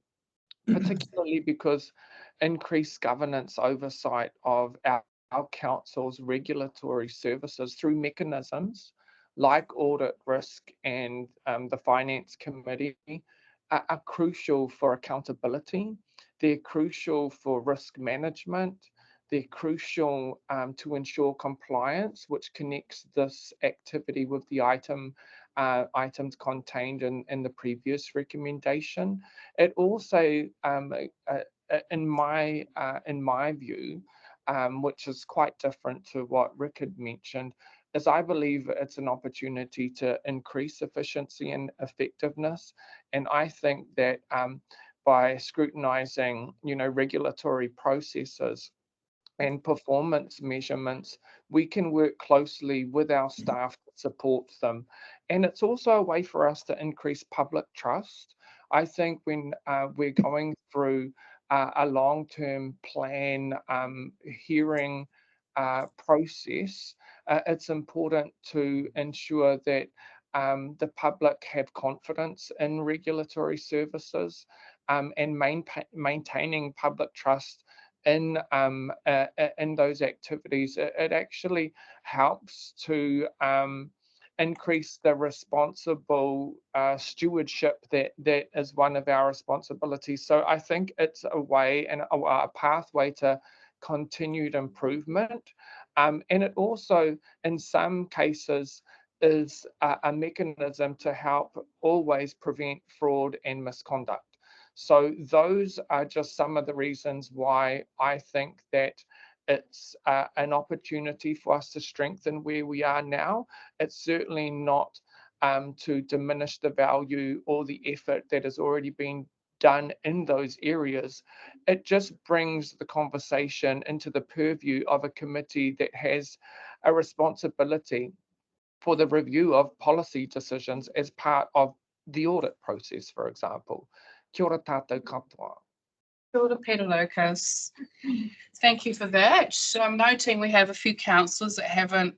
particularly because increased governance oversight of our council's regulatory services through mechanisms like audit risk and the finance committee are crucial for accountability. They're crucial for risk management. They're crucial to ensure compliance, which connects this activity with the items contained in the previous recommendation. It also, in my view, which is quite different to what Rick had mentioned, is I believe it's an opportunity to increase efficiency and effectiveness. And I think that by scrutinizing, regulatory processes and performance measurements, we can work closely with our staff to support them. And it's also a way for us to increase public trust. I think when we're going through a long-term plan hearing process, it's important to ensure that the public have confidence in regulatory services and maintaining public trust in those activities. It actually helps to increase the responsible stewardship that is one of our responsibilities. So I think it's a way and a pathway to continued improvement. And it also, in some cases, is a mechanism to help always prevent fraud and misconduct. So those are just some of the reasons why I think that it's an opportunity for us to strengthen where we are now. It's certainly not to diminish the value or the effort that has already been done in those areas. It just brings the conversation into the purview of a committee that has a responsibility for the review of policy decisions as part of the audit process, for example. Kia ora tātou katoa. Kia ora, Peter Lucas. Thank you for that. I'm noting we have a few councillors that haven't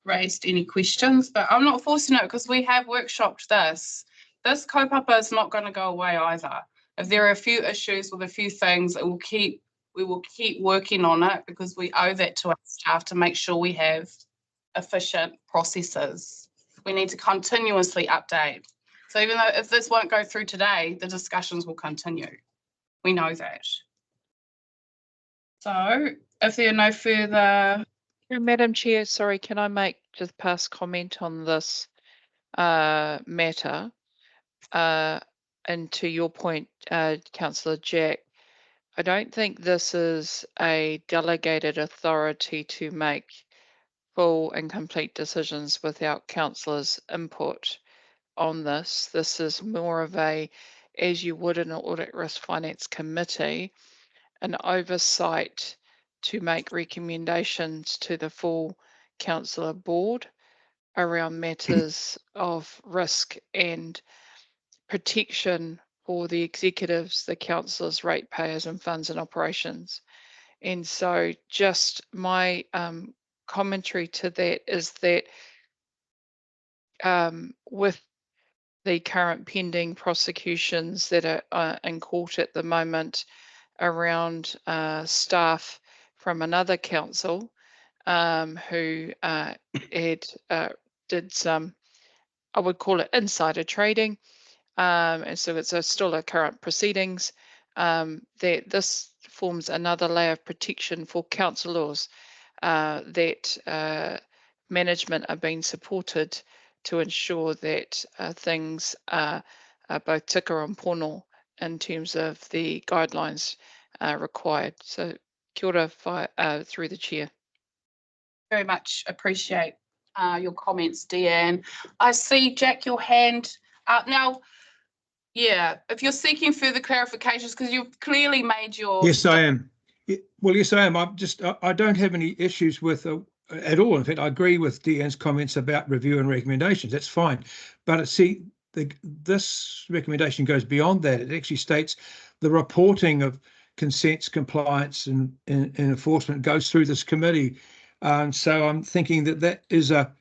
raised any questions, but I'm not forcing it because we have workshopped this. This kaupapa is not going to go away either. If there are a few issues with a few things, we will keep working on it because we owe that to our staff to make sure we have efficient processes. We need to continuously update. So even though if this won't go through today, the discussions will continue. We know that. So if there are no further... Madam Chair, sorry, can I just pass comment on this matter? And to your point, Councillor Jack, I don't think this is a delegated authority to make full and complete decisions without councillors' input on this. This is more of a, as you would in an audit risk finance committee, an oversight to make recommendations to the full councillor board around matters of risk and protection for the executives, the councillors, ratepayers and funds and operations. And so just my commentary to that is that with the current pending prosecutions that are in court at the moment around staff from another council who did some, I would call it insider trading, and so it's still a current proceedings, that this forms another layer of protection for councillors that management are being supported to ensure that things are both tika and pono in terms of the guidelines required. So kia ora through the chair. Very much appreciate your comments, Deanne. I see, Jack, your hand up. Now, yeah, if you're seeking further clarifications, because you've clearly made your... Yes, I am. Well, yes, I am. I don't have any issues with at all. In fact, I agree with Deanne's comments about review and recommendations. That's fine. But see, this recommendation goes beyond that. It actually states the reporting of consents, compliance and enforcement goes through this committee. So I'm thinking that is I'm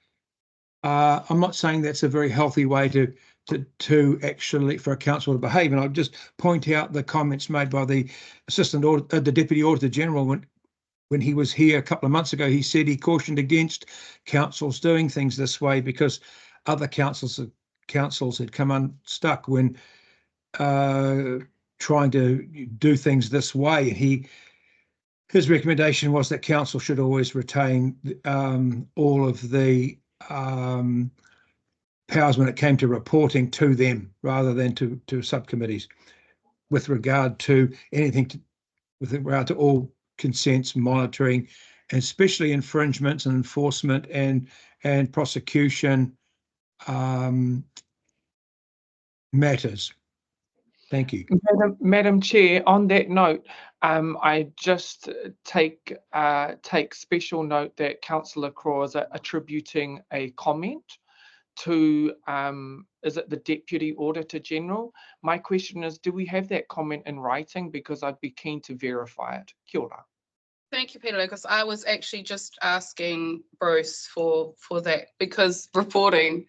not saying that's a very healthy way to actually for a council to behave. And I'll just point out the comments made by the the Deputy Auditor General when he was here a couple of months ago. He said he cautioned against councils doing things this way because other councils had come unstuck when trying to do things this way. His recommendation was that council should always retain all of the powers when it came to reporting to them rather than to subcommittees with regard to with regard to all consents, monitoring, and especially infringements and enforcement and prosecution matters. Thank you. Madam Chair, on that note, I just take special note that Councillor Crowe is attributing a comment to, is it the Deputy Auditor General? My question is, do we have that comment in writing? Because I'd be keen to verify it. Kia ora. Thank you, Peter Lucas. I was actually just asking Bruce for that because reporting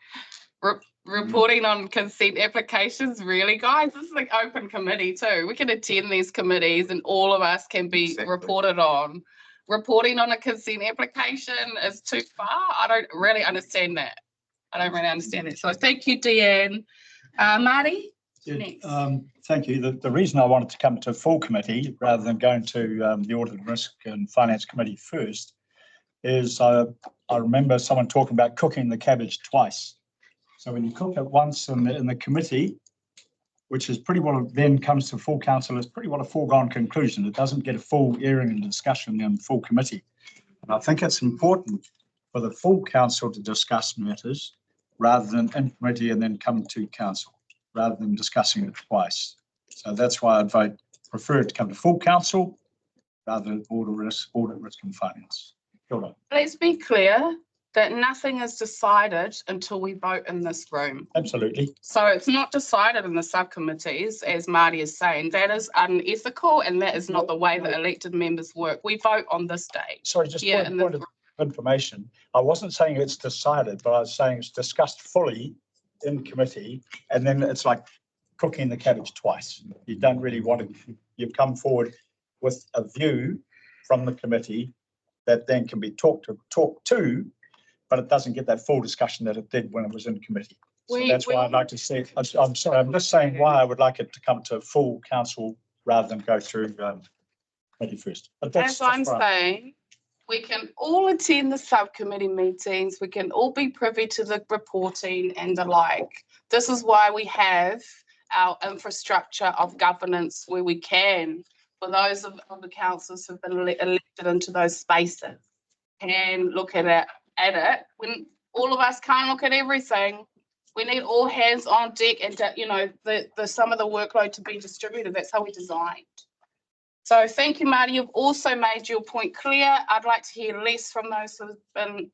on consent applications, really, guys, this is an open committee too. We can attend these committees and all of us can be reported on. Reporting on a consent application is too far. I don't really understand that. So thank you, Deanne. Marty? Next. Thank you. The reason I wanted to come to full committee rather than going to the Audit and Risk and Finance Committee first is I remember someone talking about cooking the cabbage twice. So when you cook it once in the committee, which is pretty well then comes to full council, it's pretty well a foregone conclusion. It doesn't get a full hearing and discussion in full committee. And I think it's important for the full council to discuss matters rather than in committee and then come to council, rather than discussing it twice. So that's why I'd prefer it to come to full council rather than audit, risk and finance. Let's be clear that nothing is decided until we vote in this room. Absolutely. So it's not decided in the subcommittees, as Marty is saying. That is unethical and that is not the way that elected members work. We vote on this day. Sorry, just point of information. I wasn't saying it's decided, but I was saying it's discussed fully in committee, and then it's like cooking the cabbage twice. You don't really want to, you've come forward with a view from the committee that then can be talked to, but it doesn't get that full discussion that it did when it was in committee. So that's why I'd like to see, I'm sorry, I'm just saying why I would like it to come to full council rather than go through committee first. But that's, as I'm saying, we can all attend the subcommittee meetings. We can all be privy to the reporting and the like. This is why we have our infrastructure of governance where we can, for those of the councillors who've been elected into those spaces, and look at it. When all of us can't look at everything, we need all hands on deck and the some of the workload to be distributed. That's how we designed. So thank you, Marty. You've also made your point clear. I'd like to hear less from those who have been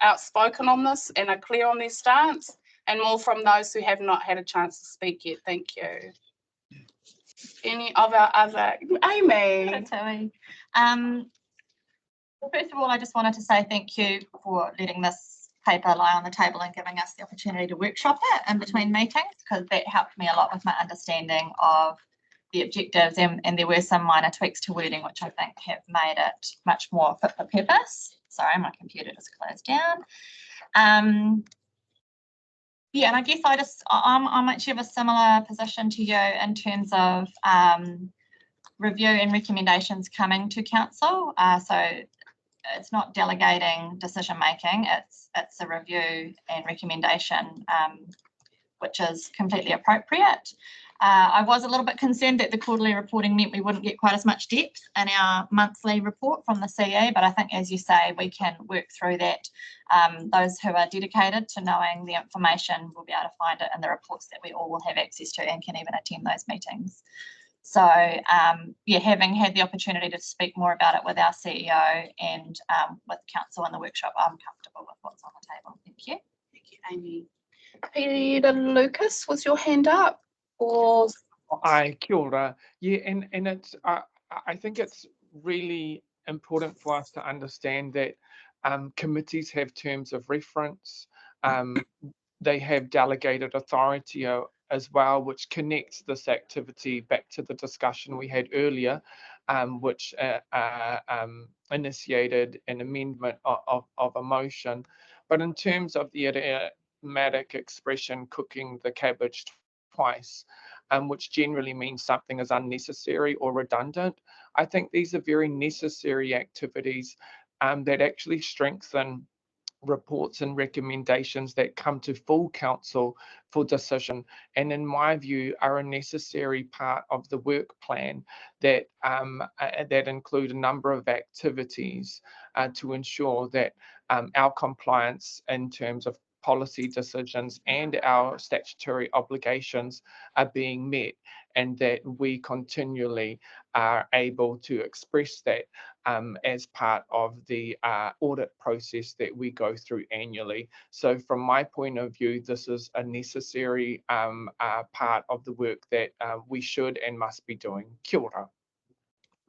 outspoken on this and are clear on their stance, and more from those who have not had a chance to speak yet. Thank you. Any of our other, Amy? First of all, I just wanted to say thank you for letting this paper lie on the table and giving us the opportunity to workshop it in between meetings, because that helped me a lot with my understanding of the objectives, and there were some minor tweaks to wording which I think have made it much more fit for purpose. Sorry, my computer just closed down. Yeah, and I guess I'm actually of a similar position to you in terms of review and recommendations coming to council. So it's not delegating decision making, it's a review and recommendation, which is completely appropriate. I was a little bit concerned that the quarterly reporting meant we wouldn't get quite as much depth in our monthly report from the CE, but I think, as you say, we can work through that. Those who are dedicated to knowing the information will be able to find it in the reports that we all will have access to and can even attend those meetings. So, yeah, having had the opportunity to speak more about it with our CEO and with council in the workshop, I'm comfortable with what's on the table. Thank you. Thank you, Amy. Peter Lucas, was your hand up? Or Aye, kia ora. Yeah, and it's I think it's really important for us to understand that committees have terms of reference. They have delegated authority as well, which connects this activity back to the discussion we had earlier, which initiated an amendment of a motion. But in terms of the idiomatic expression, cooking the cabbage twice, which generally means something is unnecessary or redundant, I think these are very necessary activities that actually strengthen reports and recommendations that come to full council for decision, and in my view are a necessary part of the work plan that that include a number of activities to ensure that our compliance in terms of policy decisions and our statutory obligations are being met, and that we continually are able to express that as part of the audit process that we go through annually. So from my point of view, this is a necessary part of the work that we should and must be doing. Kia ora.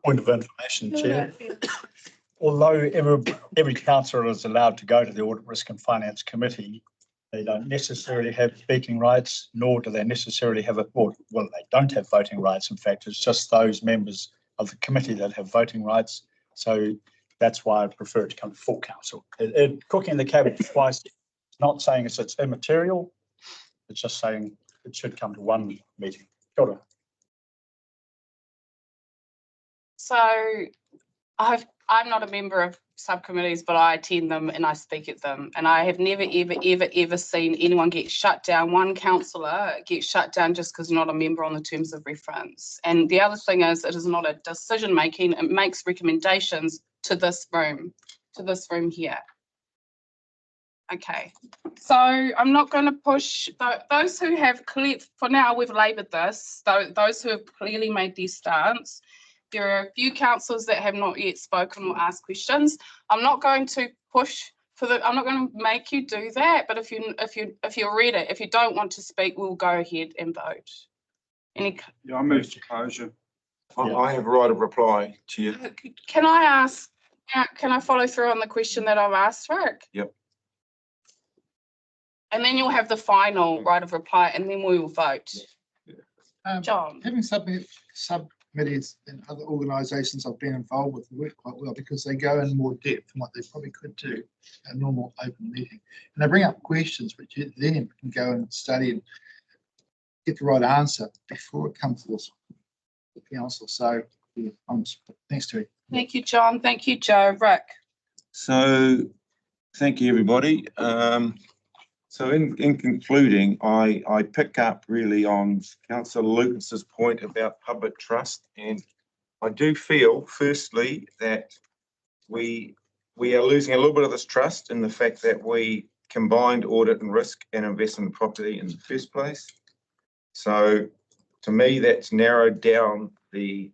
Point of information, Chair. Although every councillor is allowed to go to the Audit, Risk and Finance Committee, they don't necessarily have speaking rights, nor do they necessarily have well, they don't have voting rights. In fact, it's just those members of the committee that have voting rights. So that's why I prefer it to come to full council. Cooking the cabbage twice, not saying it's immaterial, it's just saying it should come to one meeting. Kia ora. so I'm not a member of subcommittees, but I attend them and I speak at them. And I have never, ever seen anyone get shut down, one councillor get shut down just because you're not a member on the terms of reference. And the other thing is, it is not a decision making, it makes recommendations to this room here. Okay, so I'm not going to push those who have for now we've laboured this, those who have clearly made their stance. There are a few councillors that have not yet spoken or asked questions. I'm not going to push I'm not going to make you do that, but if you're ready, if you don't want to speak, we'll go ahead and vote. Yeah, I move to closure. I have a right of reply, Chair. Can I ask, can I follow through on the question that I've asked, Rick? Yep. And then you'll have the final right of reply and then we will vote. John. Having subcommittees in other organisations I've been involved with work quite well because they go in more depth than what they probably could do at a normal open meeting. And they bring up questions which you then can go and study and get the right answer before it comes to the council. So yeah, thanks to you. Thank you, John. Thank you, Joe. Rick. So thank you, everybody. So in concluding, I pick up really on Councillor Lucas's point about public trust, and I do feel, firstly, that we are losing a little bit of this trust in the fact that we combined audit and risk and investment property in the first place. So to me, that's narrowed down the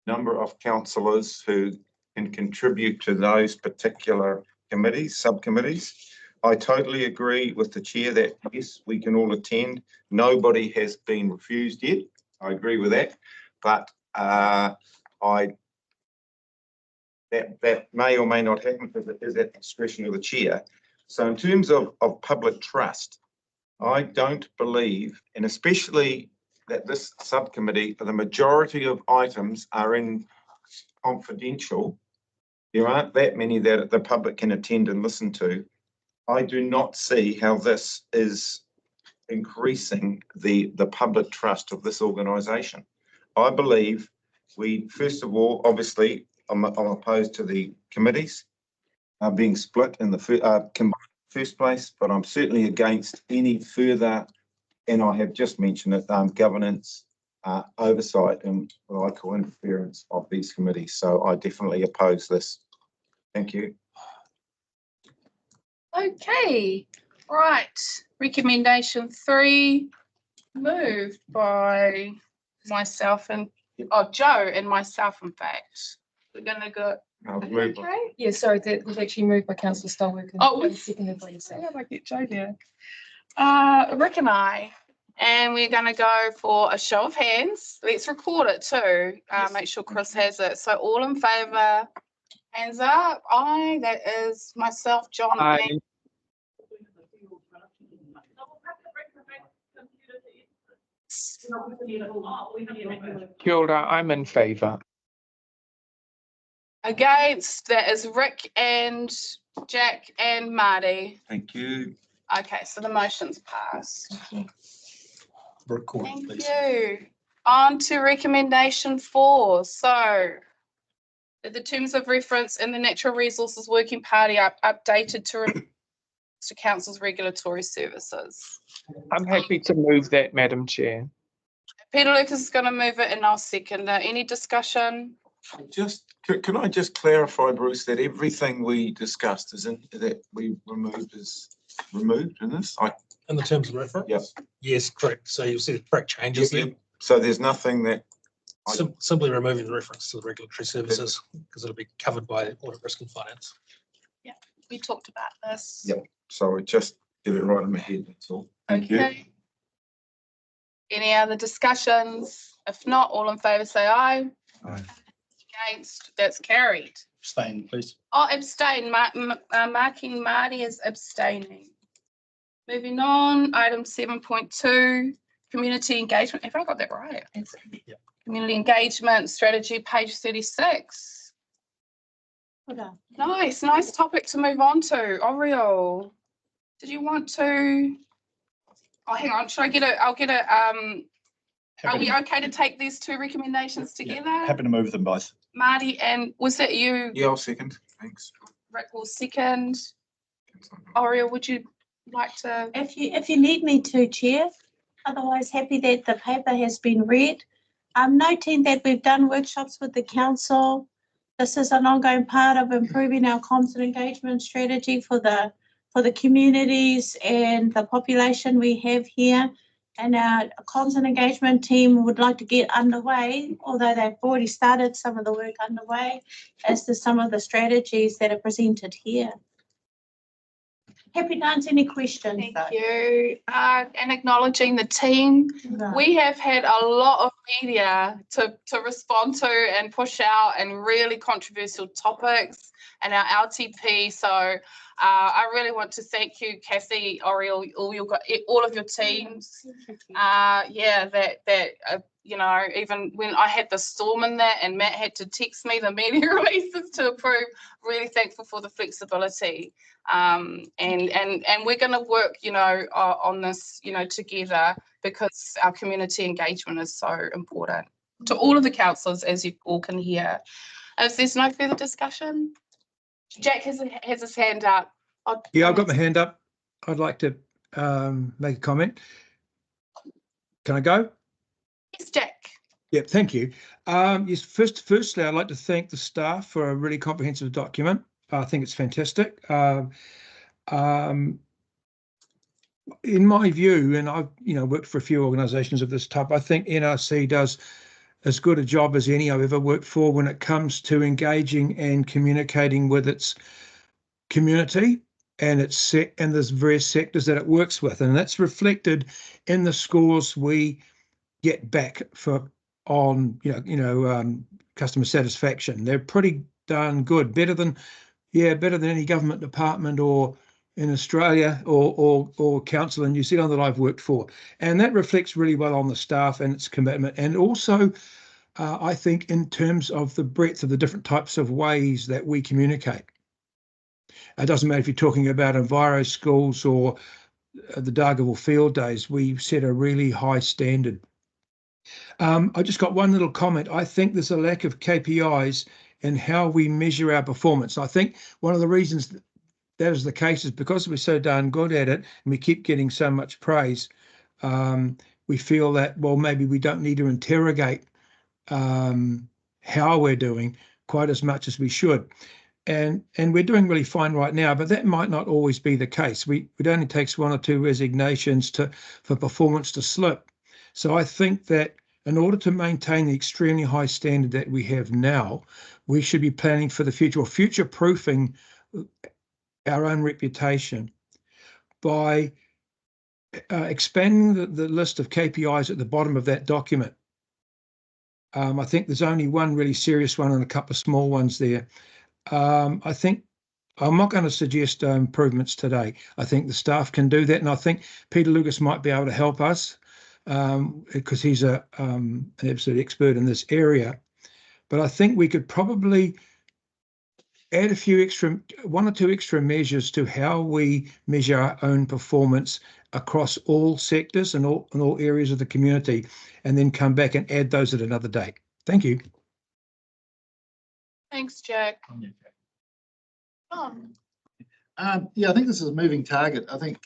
number of councillors who can contribute to those particular committees, subcommittees. I totally agree with the chair that yes, we can all attend. Nobody has been refused yet. I agree with that, but that may or may not happen because it is at the discretion of the chair. So in terms of public trust, I don't believe, and especially that this subcommittee, the majority of items are in confidential. There aren't that many that the public can attend and listen to. I do not see how this is increasing the public trust of this organisation. I believe we, first of all, obviously, I'm opposed to the committees being split in the first place, but I'm certainly against any further, and I have just mentioned it, governance, oversight, and what I call interference of these committees. So I definitely oppose this. Thank you. Okay, right. Recommendation 3 moved by myself and, oh, Joe and myself, in fact. We're gonna go. Okay. Yeah, sorry, that was actually moved by councillor Stolberg and seconded by yourself. Yeah, I get Joe there. Rick and I, and we're gonna go for a show of hands. Let's record it too. Make sure Chris has it. So all in favour, hands up. Aye, that is myself, John. Aye. And Kia ora, I'm in favour. against, that is Rick and Jack and Marty. Thank you. Okay, so the motion's passed. Recording, Thank please. you. On to recommendation 4. So the terms of reference in the Natural Resources Working Party are updated to Council's regulatory services. I'm happy to move that, Madam Chair. Peter Lucas is going to move it and I'll second it. Any discussion? Can I just clarify, Bruce, that everything we discussed that we removed is removed in this? In the terms of reference? Yes. Yes, correct. So you'll see the correct changes there. So there's nothing that. Simply removing the reference to the regulatory services because it'll be covered by audit, risk and finance. Yeah, we talked about this. Yep. So just get it right in my head, that's all. Thank you. Any other discussions? If not, all in favour say aye. Aye. Against, that's carried. Abstain, please. Oh, abstain. Marking Marty is abstaining. Moving on, item 7.2, community engagement. Have I got that right? Yeah. Community engagement strategy, page 36. Nice topic to move on to. Oriel, did you want to? Oh, hang on. Should I get it? I'll get it. Are we okay to take these two recommendations together? Happy to move them both. Marty, and was that you? Yeah, I'll second. Thanks. Rick will second. Oriel, would you like to? If you need me to, Chair. Otherwise, happy that the paper has been read. I'm noting that we've done workshops with the council. This is an ongoing part of improving our comms and engagement strategy for the communities and the population we have here. And our comms and engagement team would like to get underway, although they've already started some of the work underway, as to some of the strategies that are presented here. Happy to answer any questions. Thank you. And acknowledging the team. We have had a lot of media to respond to and push out and really controversial topics and our LTP. So I really want to thank you, Kathy, Oriel, all of your teams. You know, even when I had the storm in that and Matt had to text me the media releases to approve, really thankful for the flexibility. And we're going to work, you know, on this, you know, together, because our community engagement is so important to all of the councillors, as you all can hear. If there's no further discussion, Jack has his hand up. Yeah, I've got my hand up. I'd like to make a comment. Can I go? Yes, Jack. Yeah, thank you. Yes, firstly, I'd like to thank the staff for a really comprehensive document. I think it's fantastic. In my view, and I've worked for a few organisations of this type, I think NRC does as good a job as any I've ever worked for when it comes to engaging and communicating with its community and there's various sectors that it works with, and that's reflected in the scores we get back on customer satisfaction. They're pretty darn good, better than any government department or in Australia or council in New Zealand that I've worked for, and that reflects really well on the staff and its commitment. And also I think in terms of the breadth of the different types of ways that we communicate. It doesn't matter if you're talking about Enviro schools or the Dargaville field days, we set a really high standard. I just got one little comment. I think there's a lack of KPIs in how we measure our performance. I think one of the reasons that is the case is because we're so darn good at it and we keep getting so much praise. We feel that, well, maybe we don't need to interrogate how we're doing quite as much as we should. And we're doing really fine right now, but that might not always be the case. It only takes one or two resignations for performance to slip. So I think that in order to maintain the extremely high standard that we have now, we should be planning for the future, or future-proofing our own reputation by expanding the list of KPIs at the bottom of that document. I think there's only one really serious one and a couple of small ones there. I think I'm not going to suggest improvements today. I think the staff can do that, and I think Peter Lucas might be able to help us because he's an absolute expert in this area. But I think we could probably add one or two extra measures to how we measure our own performance across all sectors and all areas of the community, and then come back and add those at another date. Thank you. Thanks, Jack. Yeah, I think this is a moving target. I think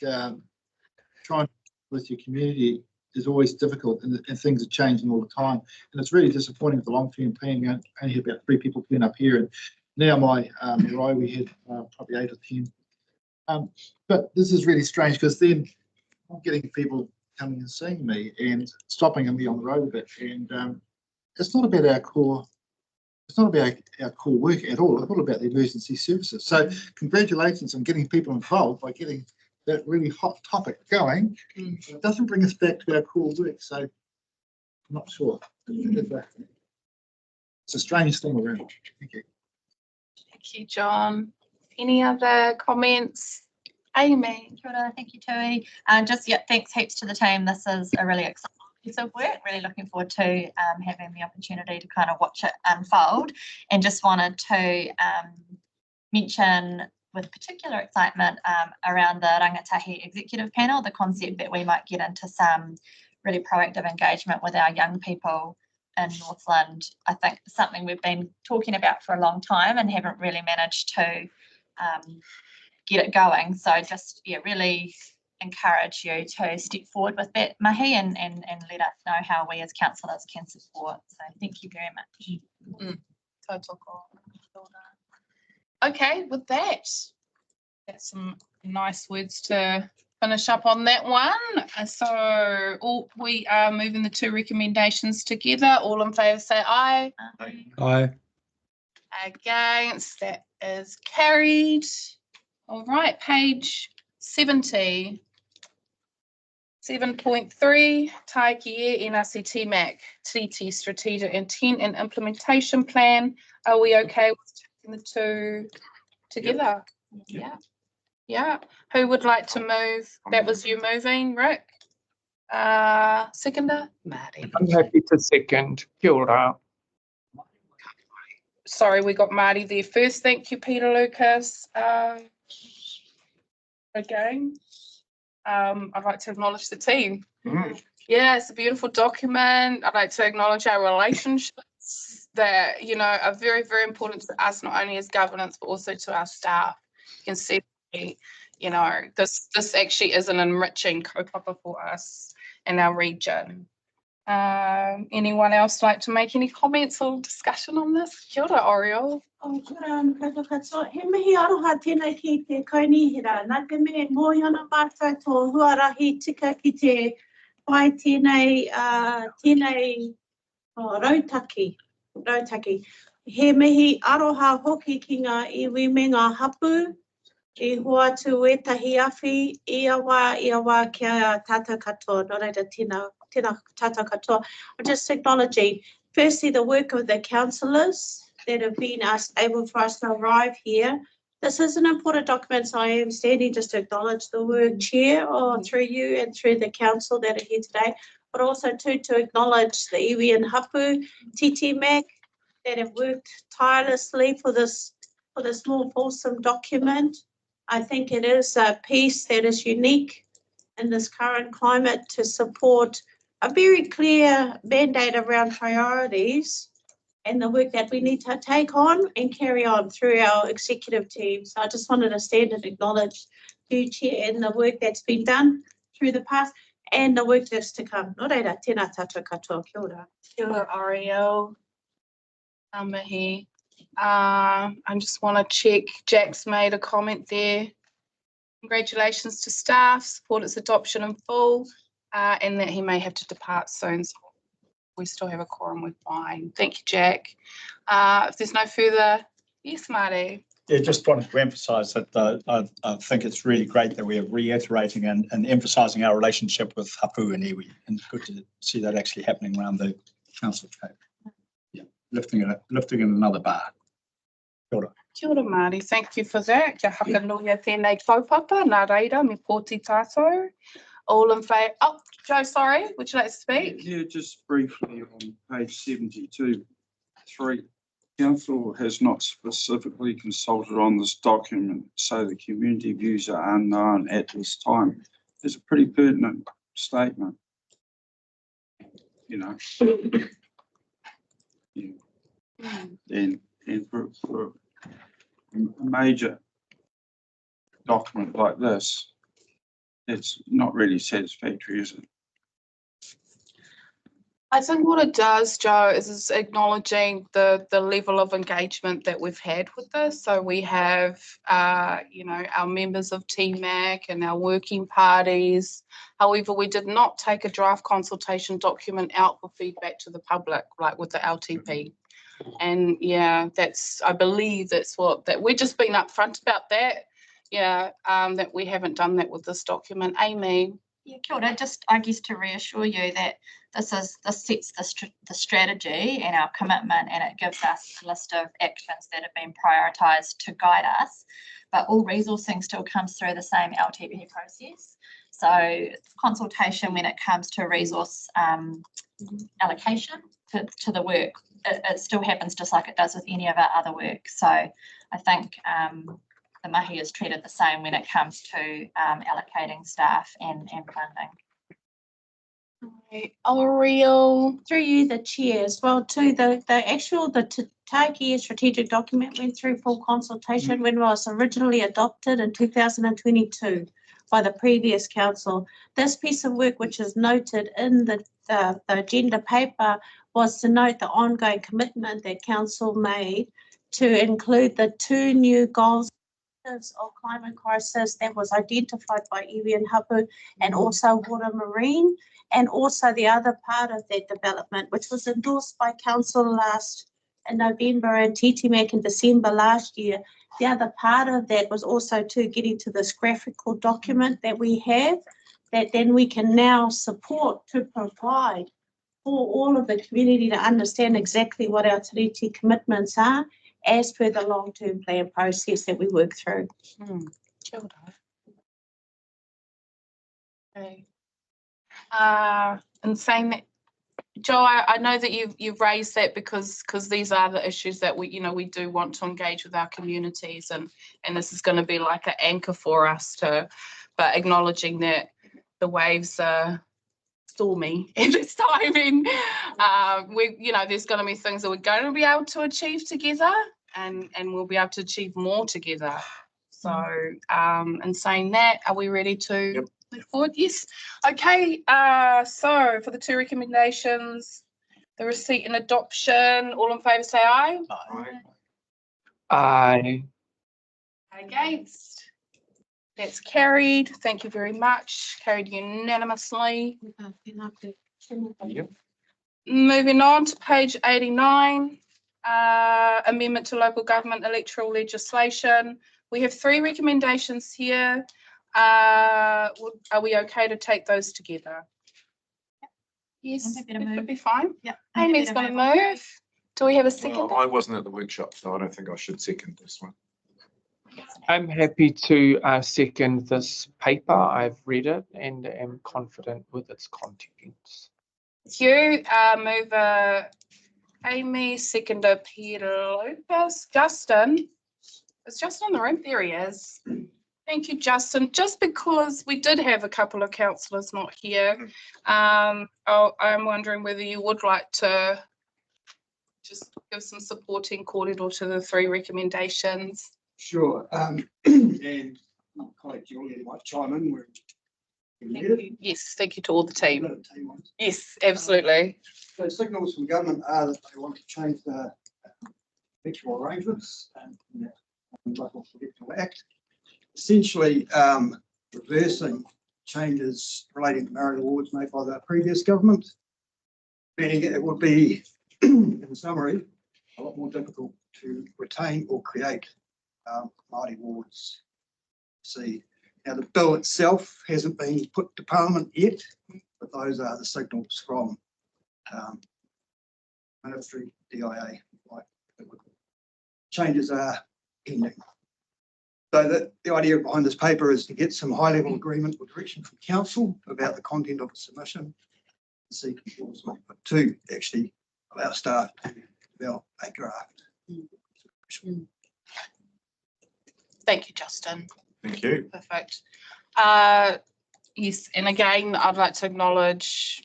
trying with your community is always difficult, and things are changing all the time. And it's really disappointing with the long-term plan. We only had about 3 people turn up here, and now my Mariah, we had probably 8 or 10. But this is really strange because then I'm getting people coming and seeing me and stopping and be on the road a bit. And it's not about our core. It's not about our core work at all. It's all about the emergency services. So congratulations on getting people involved by getting that really hot topic going. It doesn't bring us back to our core work. So I'm not sure. It's a strange thing around. Thank you. Thank you, John. Any other comments? Amy. Kia ora, thank you, Tui. Just thanks heaps to the team. This is a really exciting piece of work. Really looking forward to having the opportunity to kind of watch it unfold. And just wanted to mention with particular excitement around the Rangatahi Executive Panel, the concept that we might get into some really proactive engagement with our young people in Northland. I think something we've been talking about for a long time and haven't really managed to get it going. So just really encourage you to step forward with that, Mihi, and let us know how we as councillors can support. So thank you very much. Okay, with that, that's some nice words to finish up on that one. So we are moving the 2 recommendations together. All in favour say aye. Aye. Against, that is carried. All right, page 70. 7.3, Taiki NRCT MAC TT Strategic Intent and Implementation Plan. Are we okay with taking the 2 together? Yep. Yeah. Who would like to move? That was you moving, Rick. Seconder? Marty. I'm happy to second. Kia ora. Sorry, we got Marty there first. Thank you, Peter Lucas. Again, I'd like to acknowledge the team. Yeah, it's a beautiful document. I'd like to acknowledge our relationships that, are very, very important to us, not only as governance, but also to our staff. You can see, this actually is an enriching kaupapa for us in our region. Anyone else like to make any comments or discussion on this? Kia ora, Oriole. Kia ora, katoa katoa. He mihi aroha tēnei ki te kainihira. Nā te me mōiona mātou tō huarahi tika ki te whai tēnei rautaki. He mihi aroha hoki ki ngā iwi me ngā hapu, I hoa atu etahi awhi, ia wā kia tātou katoa. Nō reira tēnā tātou katoa. I'm just acknowledging, firstly, the work of the councillors that have been able for us to arrive here. This is an important document, so I am standing just to acknowledge the work, Chair, through you and through the council that are here today, but also to acknowledge the iwi and hapu, TT MAC, that have worked tirelessly for this more fulsome document. I think it is a piece that is unique in this current climate to support a very clear mandate around priorities and the work that we need to take on and carry on through our executive team. So I just wanted to stand and acknowledge you, Chair, and the work that's been done through the past and the work that's to come. Nō reira, tēnā tātou katoa. Kia ora. Kia ora, Ariel. Mihi. I just want to check. Jack's made a comment there. Congratulations to staff, support its adoption in full, and that he may have to depart soon. So We still have a quorum, we're fine. Thank you, Jack. If there's no further, yes, Marty. Yeah, just wanted to emphasise that I think it's really great that we are reiterating and emphasising our relationship with Hapu and Iwi, and it's good to see that actually happening around the council table. Yeah, lifting in another bar. Kia ora. Kia ora, Māori. Thank you for that. Kia whakanuia tēnei kaupapa, nā reira, me pōti tātou. All in favour? Oh, Joe, sorry, would you like to speak? Yeah, just briefly on page 72(3). Council has not specifically consulted on this document, so the community views are unknown at this time. It's a pretty pertinent statement. You know. Yeah. And for a major document like this, it's not really satisfactory, is it? I think what it does, Joe, is acknowledging the level of engagement that we've had with this. So we have, you know, our members of TMAC and our working parties. However, we did not take a draft consultation document out for feedback to the public, like with the LTP. And yeah, I believe that's that we're just being upfront about that. Yeah, that we haven't done that with this document. Amy. Yeah, kia ora. Just, I guess, to reassure you that this sets the strategy and our commitment, and it gives us a list of actions that have been prioritised to guide us. But all resourcing still comes through the same LTP process. So consultation when it comes to resource allocation to the work, it still happens just like it does with any of our other work. So I think the mihi is treated the same when it comes to allocating staff and funding. Oriel. Through you, the chair, as well too, the Taiki strategic document went through full consultation when it was originally adopted in 2022 by the previous council. This piece of work, which is noted in the agenda paper, was to note the ongoing commitment that council made to include the 2 new goals of climate crisis that was identified by Iwi and Hapu, and also water marine, and also the other part of that development, which was endorsed by council in November and TTMAC in December last year. The other part of that was also to getting to this graphical document that we have, that then we can now support to provide for all of the community to understand exactly what our tiriti commitments are as per the long-term plan process that we work through. Okay. And saying that, Joe, I know that you've raised that because these are the issues that we do want to engage with our communities, and this is going to be like an anchor for us but acknowledging that the waves are stormy at this time, and there's going to be things that we're going to be able to achieve together, and we'll be able to achieve more together. So in saying that, are we ready to move forward? Yes. Okay, so for the 2 recommendations, the receipt and adoption, all in favour say aye. Aye. Against? That's carried. Thank you very much. Carried unanimously. Moving on to page 89, amendment to local government electoral legislation. We have 3 recommendations here. Are we okay to take those together? Yes, that would be fine. Yeah. Amy's going to move. Do we have a second? Well, I wasn't at the workshop, so I don't think I should second this one. I'm happy to second this paper. I've read it and am confident with its contents. Thank you. Mover Amy, seconder Peter Lucas. Justin. Is Justin in the room? There he is. Thank you, Justin. Just because we did have a couple of councillors not here, I'm wondering whether you would like to just give some supporting kōrero to the 3 recommendations. Sure. And my colleague Julian might chime in where Yes, thank you to all the team. Yes, absolutely. So signals from government are that they want to change the electoral arrangements and local electoral act, essentially reversing changes relating to marital awards made by the previous government. meaning it would be, in summary, a lot more difficult to retain or create Māori wards. See, now the bill itself hasn't been put to Parliament yet, but those are the signals from Ministry, DIA, like changes are pending. So the idea behind this paper is to get some high-level agreement or direction from council about the content of the submission, seek endorsement, but to actually allow staff to develop a draft. Thank you, Justin. Thank you. Perfect. Yes, and again, I'd like to acknowledge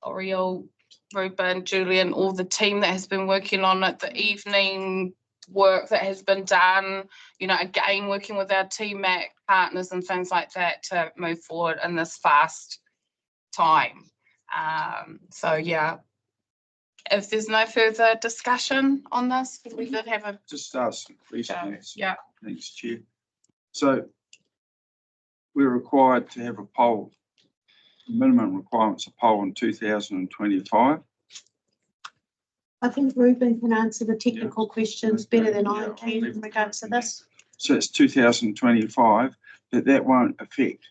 Oriel, Ruben, Julian, all the team that has been working on it, the evening work that has been done, you know, again, working with our TMAC partners and things like that to move forward in this fast time. So yeah, if there's no further discussion on this, we did have a Just ask some questions. yeah. Thanks, Chair. So we're required to have a poll, minimum requirements of poll in 2025. I think Ruben can answer the technical questions better than I can in regards to this. So it's 2025, but that won't affect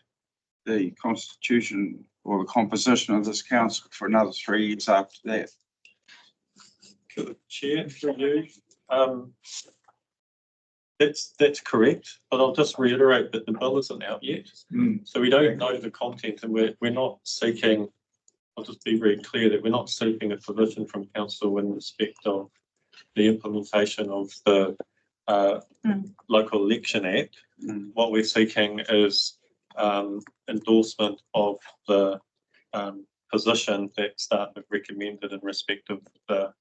the constitution or the composition of this council for another 3 years after that. Chair, through you. That's correct, but I'll just reiterate that the bill isn't out yet. So we don't know the content, and we're not seeking, I'll just be very clear that we're not seeking a position from council in respect of the implementation of the Local Election Act. What we're seeking is endorsement of the position that staff have recommended in respect of the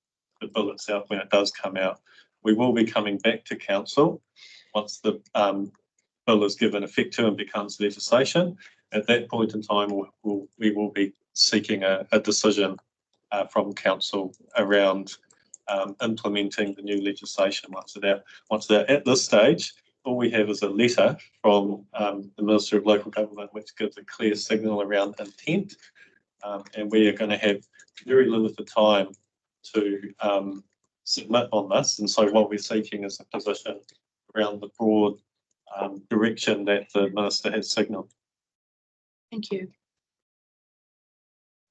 bill itself when it does come out. We will be coming back to council once the bill is given effect to and becomes legislation. At that point in time, we will be seeking a decision from council around implementing the new legislation once they're at this stage. All we have is a letter from the Minister of Local Government, which gives a clear signal around intent, and we are going to have very limited time to submit on this. And so what we're seeking is a position around the broad direction that the Minister has signalled. Thank you.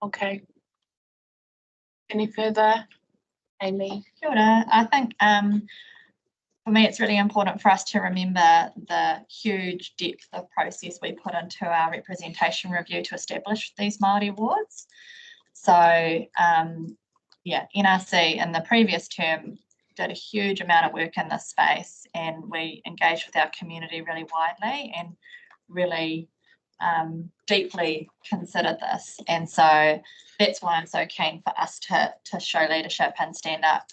Okay. Any further? Amy? Kia ora. I think for me, it's really important for us to remember the huge depth of process we put into our representation review to establish these Māori wards. So yeah, NRC in the previous term did a huge amount of work in this space, and we engaged with our community really widely and really deeply considered this. And so that's why I'm so keen for us to show leadership and stand up,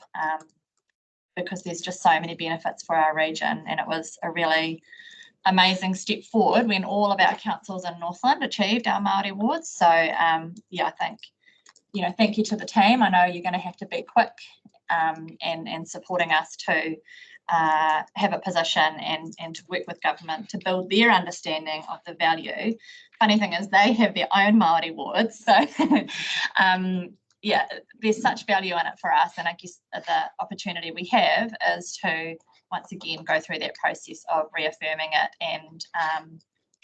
because there's just so many benefits for our region. And it was a really amazing step forward when all of our councils in Northland achieved our Māori wards. So yeah, I think, you know, thank you to the team. I know you're going to have to be quick and supporting us to have a position and to work with government to build their understanding of the value. Funny thing is they have their own Māori wards. So yeah, there's such value in it for us. And I guess the opportunity we have is to once again go through that process of reaffirming it and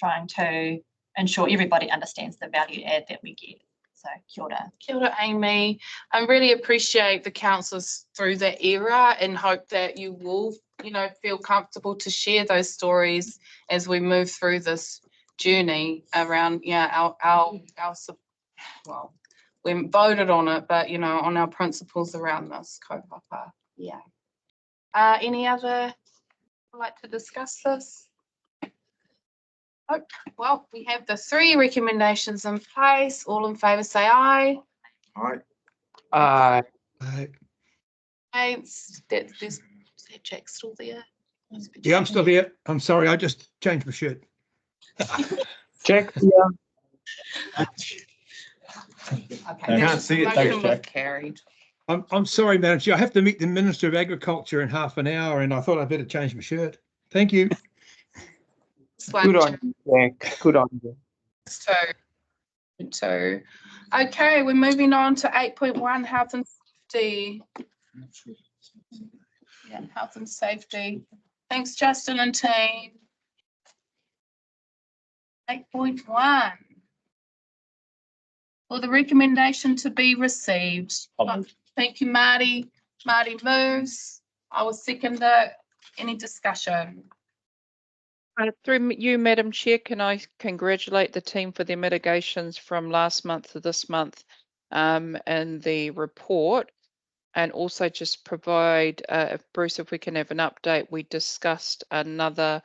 trying to ensure everybody understands the value add that we get. So kia ora. Kia ora, Amy. I really appreciate the councillors through that era and hope that you will, you know, feel comfortable to share those stories as we move through this journey around, yeah, our well, we voted on it, but you know, on our principles around this kaupapa. Yeah. Any other would like to discuss this? Oh, well, we have the 3 recommendations in place. All in favour say aye. Aye. Aye. Is that Jack still there? Yeah, I'm still here. I'm sorry, I just changed my shirt. Jack, Okay, I can't see it, thanks, motion was Jack. carried. I'm sorry, Madam Chair. I have to meet the Minister of Agriculture in half an hour, and I thought I'd better change my shirt. Thank you. good on you, Jack. Good on you. So 2. Okay, we're moving on to 8.1, health and safety. Yeah, health and safety. Thanks, Justin and team. 8.1. For the recommendation to be received. Thank you, Marty. Marty moves. I will second it. Any discussion? Through you, Madam Chair, can I congratulate the team for their mitigations from last month to this month and the report, and also just provide, Bruce, if we can have an update. We discussed another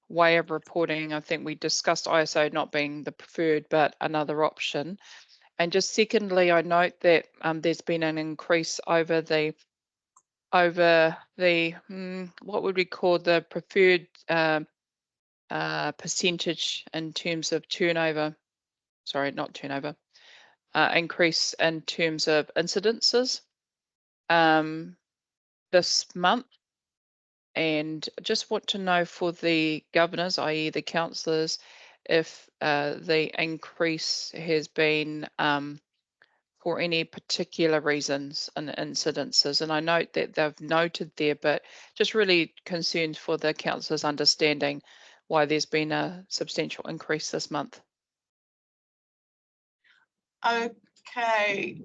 way of reporting. I think we discussed ISO not being the preferred, but another option. And just secondly, I note that there's been an increase over the what would we call the preferred percentage in terms of turnover. Sorry, not turnover. Increase in terms of incidences this month. And just want to know for the governors, i.e. the councillors, if the increase has been for any particular reasons and incidences. And I note that they've noted there, but just really concerned for the councillors understanding why there's been a substantial increase this month. Okay,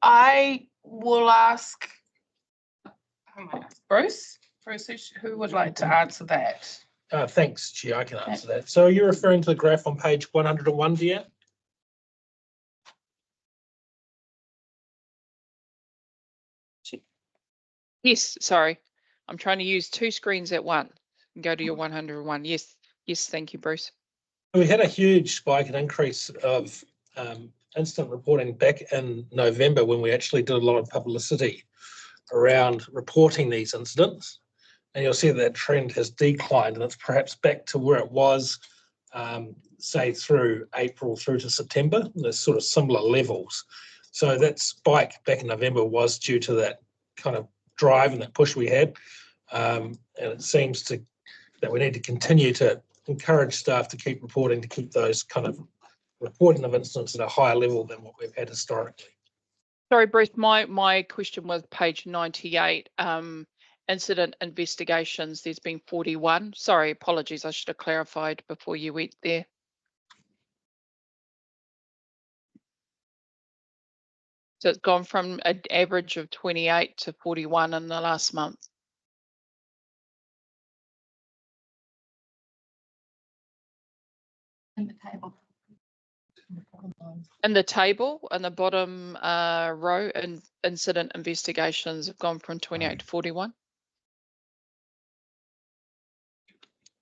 I will ask, Bruce? Bruce, who would like to answer that? Thanks, Chair. I can answer that. So are you referring to the graph on page 101, Deanne? Yes, sorry. I'm trying to use 2 screens at once and go to your 101. Yes, thank you, Bruce. We had a huge spike and increase of incident reporting back in November when we actually did a lot of publicity around reporting these incidents. And you'll see that trend has declined and it's perhaps back to where it was, say, through April through to September. There's sort of similar levels. So that spike back in November was due to that kind of drive and that push we had. And it seems that we need to continue to encourage staff to keep reporting, to keep those kind of reporting of incidents at a higher level than what we've had historically. Sorry, Bruce, my question was page 98, incident investigations. There's been 41. Sorry, apologies. I should have clarified before you went there. So it's gone from an average of 28 to 41 in the last month. In the table. In the table, in the bottom row, incident investigations have gone from 28 to 41.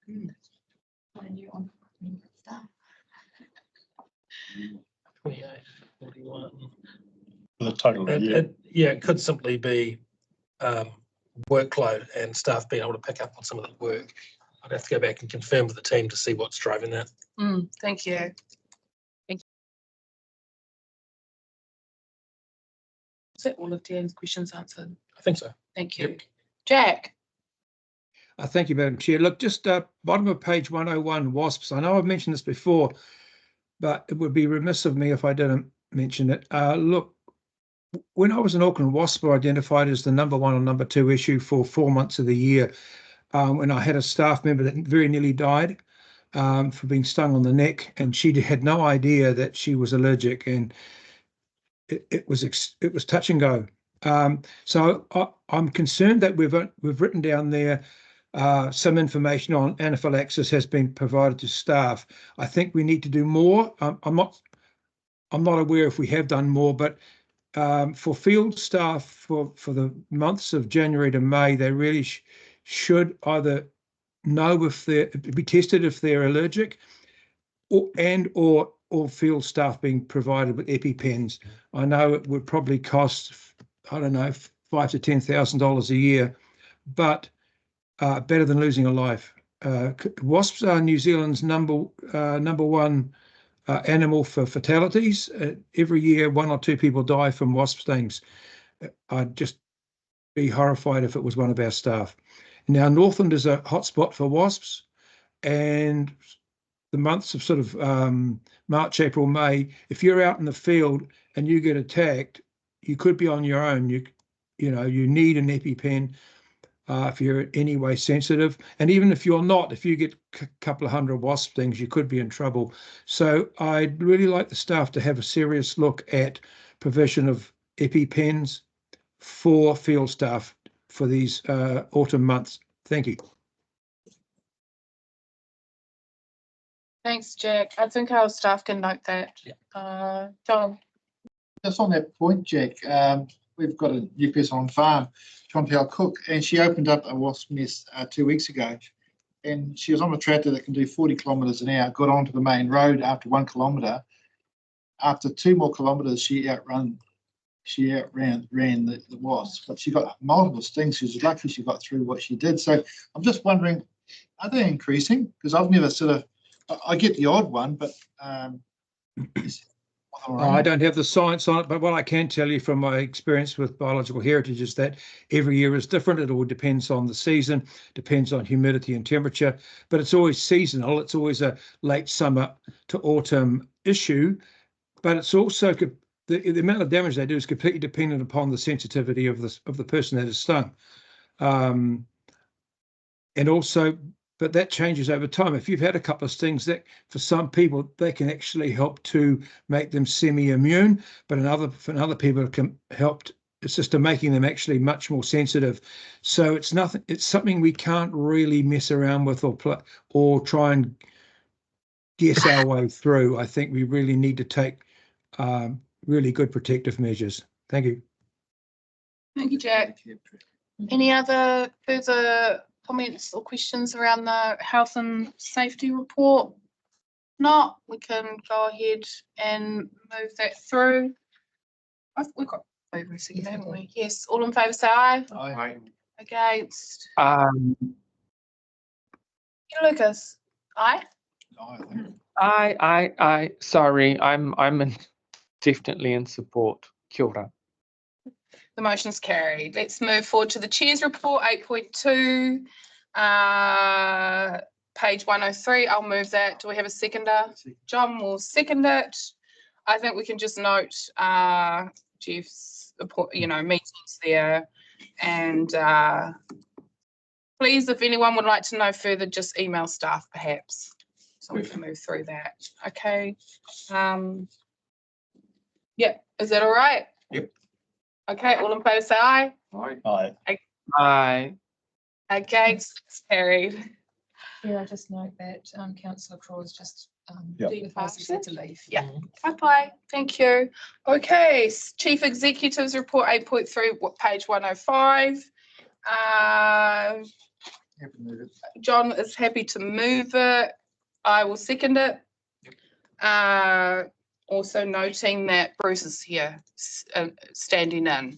28, 41. The total, it could simply be workload and staff being able to pick up on some of the work. I'd have to go back and confirm with the team to see what's driving that. Thank you. Is that all of Dan's questions answered? I think so. Thank you. Yep. Jack. Thank you, Madam Chair. Look, just bottom of page 101, WASPs. I know I've mentioned this before, but it would be remiss of me if I didn't mention it. Look, when I was in Auckland, WASPs were identified as the #1 or #2 issue for 4 months of the year. When I had a staff member that very nearly died for being stung on the neck, and she had no idea that she was allergic, and it was touch and go. So I'm concerned that we've written down there some information on anaphylaxis has been provided to staff. I think we need to do more. I'm not aware if we have done more, but for field staff for the months of January to May, they really should either know if be tested if they're allergic, or field staff being provided with EpiPens. I know it would probably cost, I don't know, $5,000 to $10,000 a year, but better than losing a life. Wasps are New Zealand's number one animal for fatalities. Every year, 1 or 2 people die from wasp stings. I'd just be horrified if it was one of our staff. Now, Northland is a hotspot for wasps, and the months of sort of March, April, May, if you're out in the field and you get attacked, you could be on your own. You know, you need an EpiPen if you're in any way sensitive. And even if you're not, if you get a couple of hundred wasp stings, you could be in trouble. So I'd really like the staff to have a serious look at provision of EpiPens for field staff for these autumn months. Thank you. Thanks, Jack. I think our staff can note that. John. Just on that point, Jack, we've got a new person on farm, Chantel Cook, and she opened up a wasp nest 2 weeks ago. And she was on a tractor that can do 40 kilometres an hour, got onto the main road after 1 kilometre. After 2 more kilometres, she outran the wasp, but she got multiple stings. She was lucky she got through what she did. So I'm just wondering, are they increasing? Because I've never I get the odd one, but I don't have the science on it, but what I can tell you from my experience with biological heritage is that every year is different. It all depends on the season, depends on humidity and temperature, but it's always seasonal. It's always a late summer to autumn issue, but it's also the amount of damage they do is completely dependent upon the sensitivity of the person that is stung. And also, but that changes over time. If you've had a couple of stings, that for some people, they can actually help to make them semi-immune, but for other people, it can help. It's just making them actually much more sensitive. So it's something we can't really mess around with or try and guess our way through. I think we really need to take really good protective measures. Thank you. Thank you, Jack. Any other further comments or questions around the health and safety report? Not, we can go ahead and move that through. We've got over a second, haven't we? Yes, all in favour say aye. Aye. Against? Lucas, aye? I. Sorry, I'm definitely in support. Kia ora. The motion is carried. Let's move forward to the Chair's report, 8.2, page 103. I'll move that. Do we have a seconder? John will second it. I think we can just note Jeff's meetings there. And please, if anyone would like to know further, just email staff perhaps. So we can move through that. Okay. Yeah, is that all right? Yep. Okay, all in favour say aye. Aye. Aye. Against, it's carried. Yeah, I just note that Councillor Crowe is just departed to leave. Yeah. Bye. Thank you. Okay, Chief Executive's report 8.3, page 105. John is happy to move it. I will second it. Also noting that Bruce is here standing in.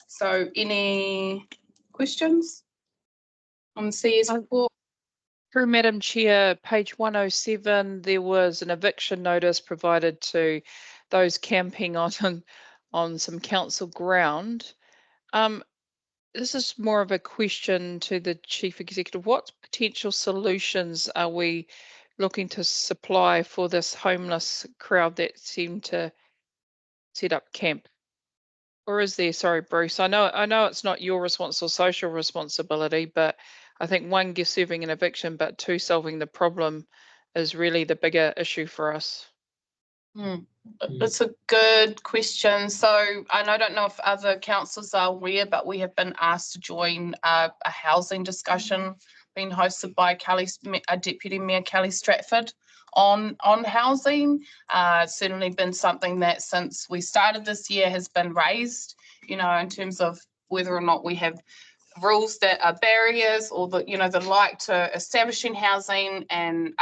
So any questions on the CS report? Through Madam Chair, page 107, there was an eviction notice provided to those camping on some council ground. This is more of a question to the Chief Executive. What potential solutions are we looking to supply for this homeless crowd that seem to set up camp? Or is there, sorry, Bruce, I know it's not your social responsibility, but I think one, serving an eviction, but two, solving the problem is really the bigger issue for us. It's a good question. So I don't know if other councils are aware, but we have been asked to join a housing discussion being hosted by Deputy Mayor Kelly Stratford on housing. Certainly been something that since we started this year has been raised, in terms of whether or not we have rules that are barriers or the like to establishing housing. And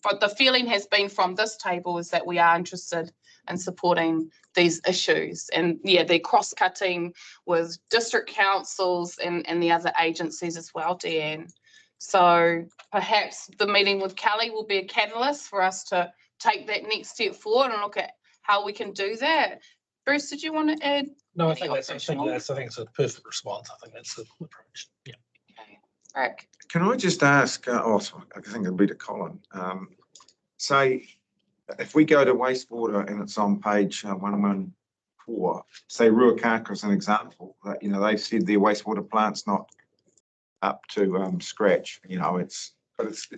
but the feeling has been from this table is that we are interested in supporting these issues. And yeah, they're cross-cutting with district councils and the other agencies as well, Deanne. So perhaps the meeting with Kelly will be a catalyst for us to take that next step forward and look at how we can do that. Bruce, did you want to add? No, I think it's a perfect response. I think that's the approach. Yeah. Okay. Rick. Can I just ask, I think it'll be to Colin. say, if we go to wastewater and it's on page 114, say Ruakaka as an example, that, you know, they've said their wastewater plant's not up to scratch, you know, but it's,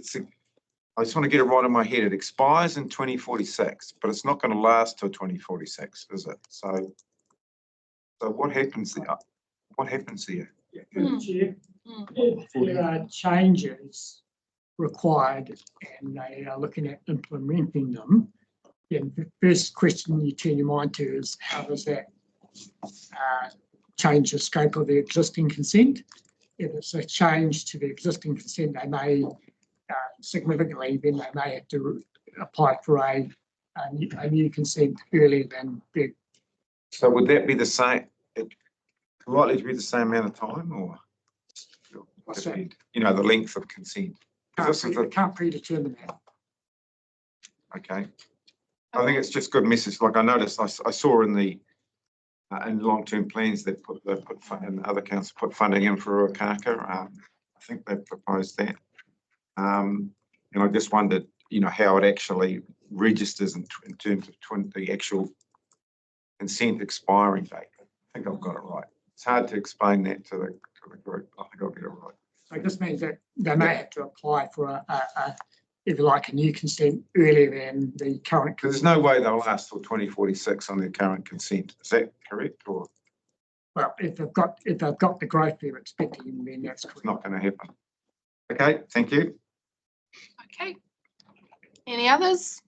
I just want to get it right in my head. It expires in 2046, but it's not going to last till 2046, is it? So what happens there? What happens here? Chair, if there are changes required and they are looking at implementing them, then the first question you turn your mind to is how does that change the scope of the existing consent? If it's a change to the existing consent, they may significantly, then they may have to apply for a new consent earlier than the. So would that be the same, likely to be the same amount of time, or you know, the length of consent? Can't predetermine that. Okay. I think it's just good message. Like I noticed, I saw in the in long-term plans they put and other councils put funding in for Ruakaka. I think they proposed that. And I just wondered, you know, how it actually registers in terms of the actual consent expiring date. I think I've got it right. It's hard to explain that to the group. I think I'll get it right. So this means that they may have to apply for if you like, a new consent earlier than the current. Because there's no way they'll last till 2046 on their current consent. Is that correct? Or well, if they've got the growth they're expecting, then that's correct. It's not going to happen. Okay, thank you. Okay. Any others?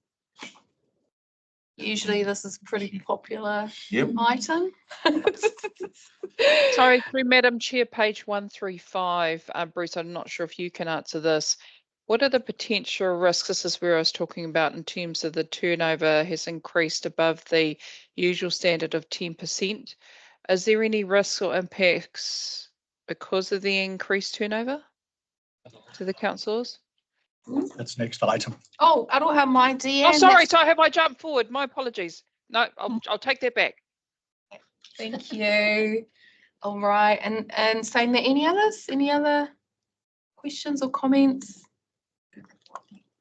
Usually this is pretty popular item. Sorry, through Madam Chair, page 135. Bruce, I'm not sure if you can answer this. What are the potential risks? This is where I was talking about in terms of the turnover has increased above the usual standard of 10%. Is there any risks or impacts because of the increased turnover to the councils? That's next item. Oh, aroha mai Deanne. Oh, sorry, have I jumped forward? My apologies. No, I'll take that back. Thank you. All right, and saying that any others? Any other questions or comments?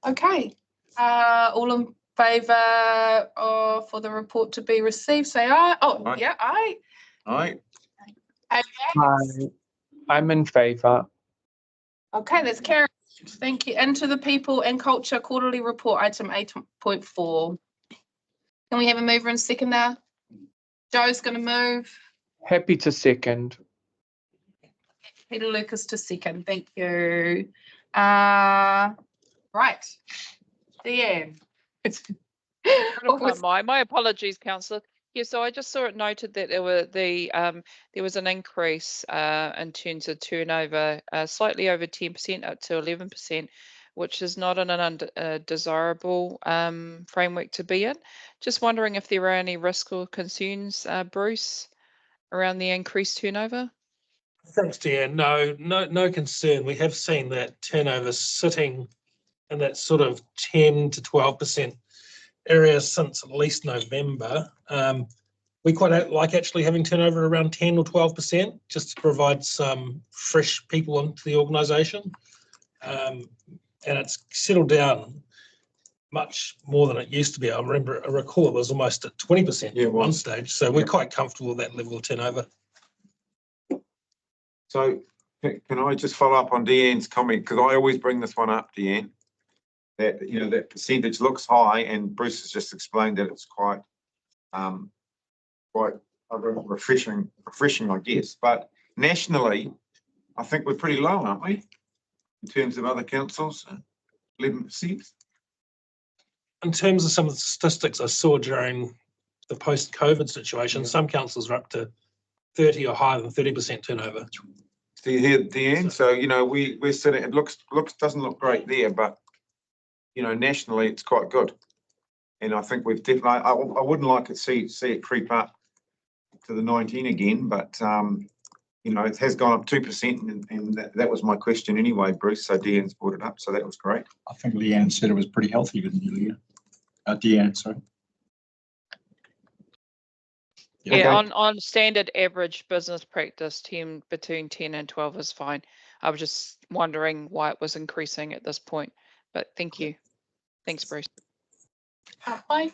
Okay. All in favour for the report to be received, say aye. Oh, aye. Yeah, aye. Aye. I'm in favour. Okay, that's carried. Thank you. Into the People and Culture Quarterly Report, item 8.4. Can we have a mover and seconder? Joe's going to move. Happy to second. Peter Lucas to second. Thank you. Right. Deanne. My apologies, Councillor. Yeah, so I just saw it noted that there was an increase in terms of turnover, slightly over 10% up to 11%, which is not an undesirable framework to be in. Just wondering if there are any risks or concerns, Bruce, around the increased turnover? Thanks, Deanne. No concern. We have seen that turnover sitting in that sort of 10 to 12% area since at least November. We quite like actually having turnover around 10 or 12% just to provide some fresh people into the organisation. And it's settled down much more than it used to be. I recall it was almost at 20% at one stage. So we're quite comfortable with that level of turnover. So can I just follow up on Deanne's comment? Because I always bring this one up, Deanne, that, you know, that percentage looks high, and Bruce has just explained that it's quite refreshing, I guess. But nationally, I think we're pretty low, aren't we? In terms of other councils, 11%. In terms of some of the statistics I saw during the post-COVID situation, some councils are up to 30 or higher than 30% turnover. So you hear, Deanne? So, you know, we're sitting, it doesn't look great there, but, you know, nationally it's quite good. And I think we've definitely, I wouldn't like to see it creep up to the 19 again, but, you know, it has gone up 2%, and that was my question anyway, Bruce. So Deanne's brought it up, so that was great. I think Leanne said it was pretty healthy, didn't you, Leanne? Deanne, sorry. Yeah, okay. On standard average business practice, between 10 and 12 is fine. I was just wondering why it was increasing at this point, but thank you. Thanks, Bruce. Hi,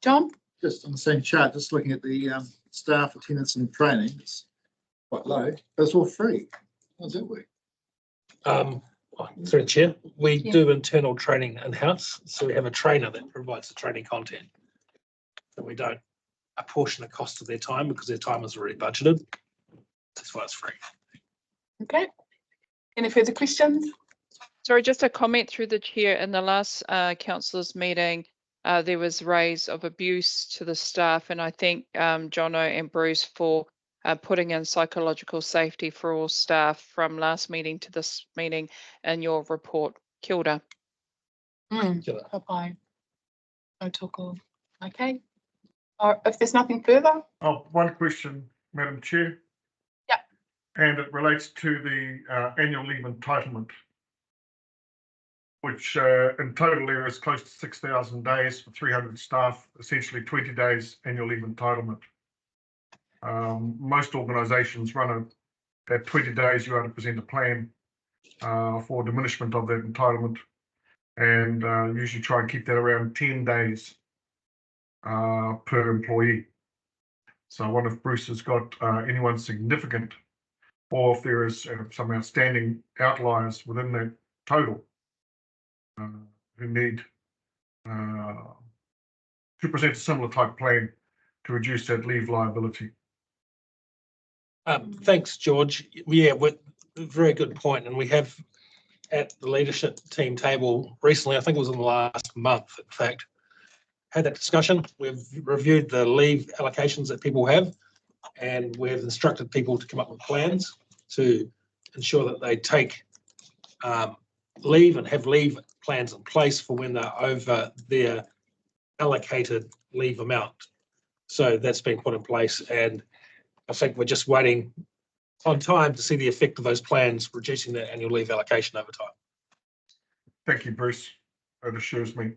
John? Just on the same chart, just looking at the staff attendance and training, it's quite low, but it's all free. How does that work? Through the chair, we do internal training in-house, so we have a trainer that provides the training content. So we don't apportion the cost of their time because their time is already budgeted. That's why it's free. Okay. Any further questions? Sorry, just a comment through the chair. In the last councillors meeting, there was raise of abuse to the staff, and I thank Jono and Bruce for putting in psychological safety for all staff from last meeting to this meeting in your report. Kia ora. Bye-bye. No toko. Okay. If there's nothing further. Oh, one question, Madam Chair. Yeah. And it relates to the annual leave entitlement, which in total there is close to 6,000 days for 300 staff, essentially 20 days annual leave entitlement. Most organisations run at 20 days you are to present a plan for diminishment of that entitlement, and usually try and keep that around 10 days per employee. So I wonder if Bruce has got anyone significant, or if there is some outstanding outliers within that total who need to present a similar type plan to reduce that leave liability. Thanks, George. Yeah, very good point. And we have at the leadership team table recently, I think it was in the last month, in fact, had that discussion. We've reviewed the leave allocations that people have, and we've instructed people to come up with plans to ensure that they take leave and have leave plans in place for when they're over their allocated leave amount. So that's been put in place, and I think we're just waiting on time to see the effect of those plans reducing the annual leave allocation over time. Thank you, Bruce. That assures me.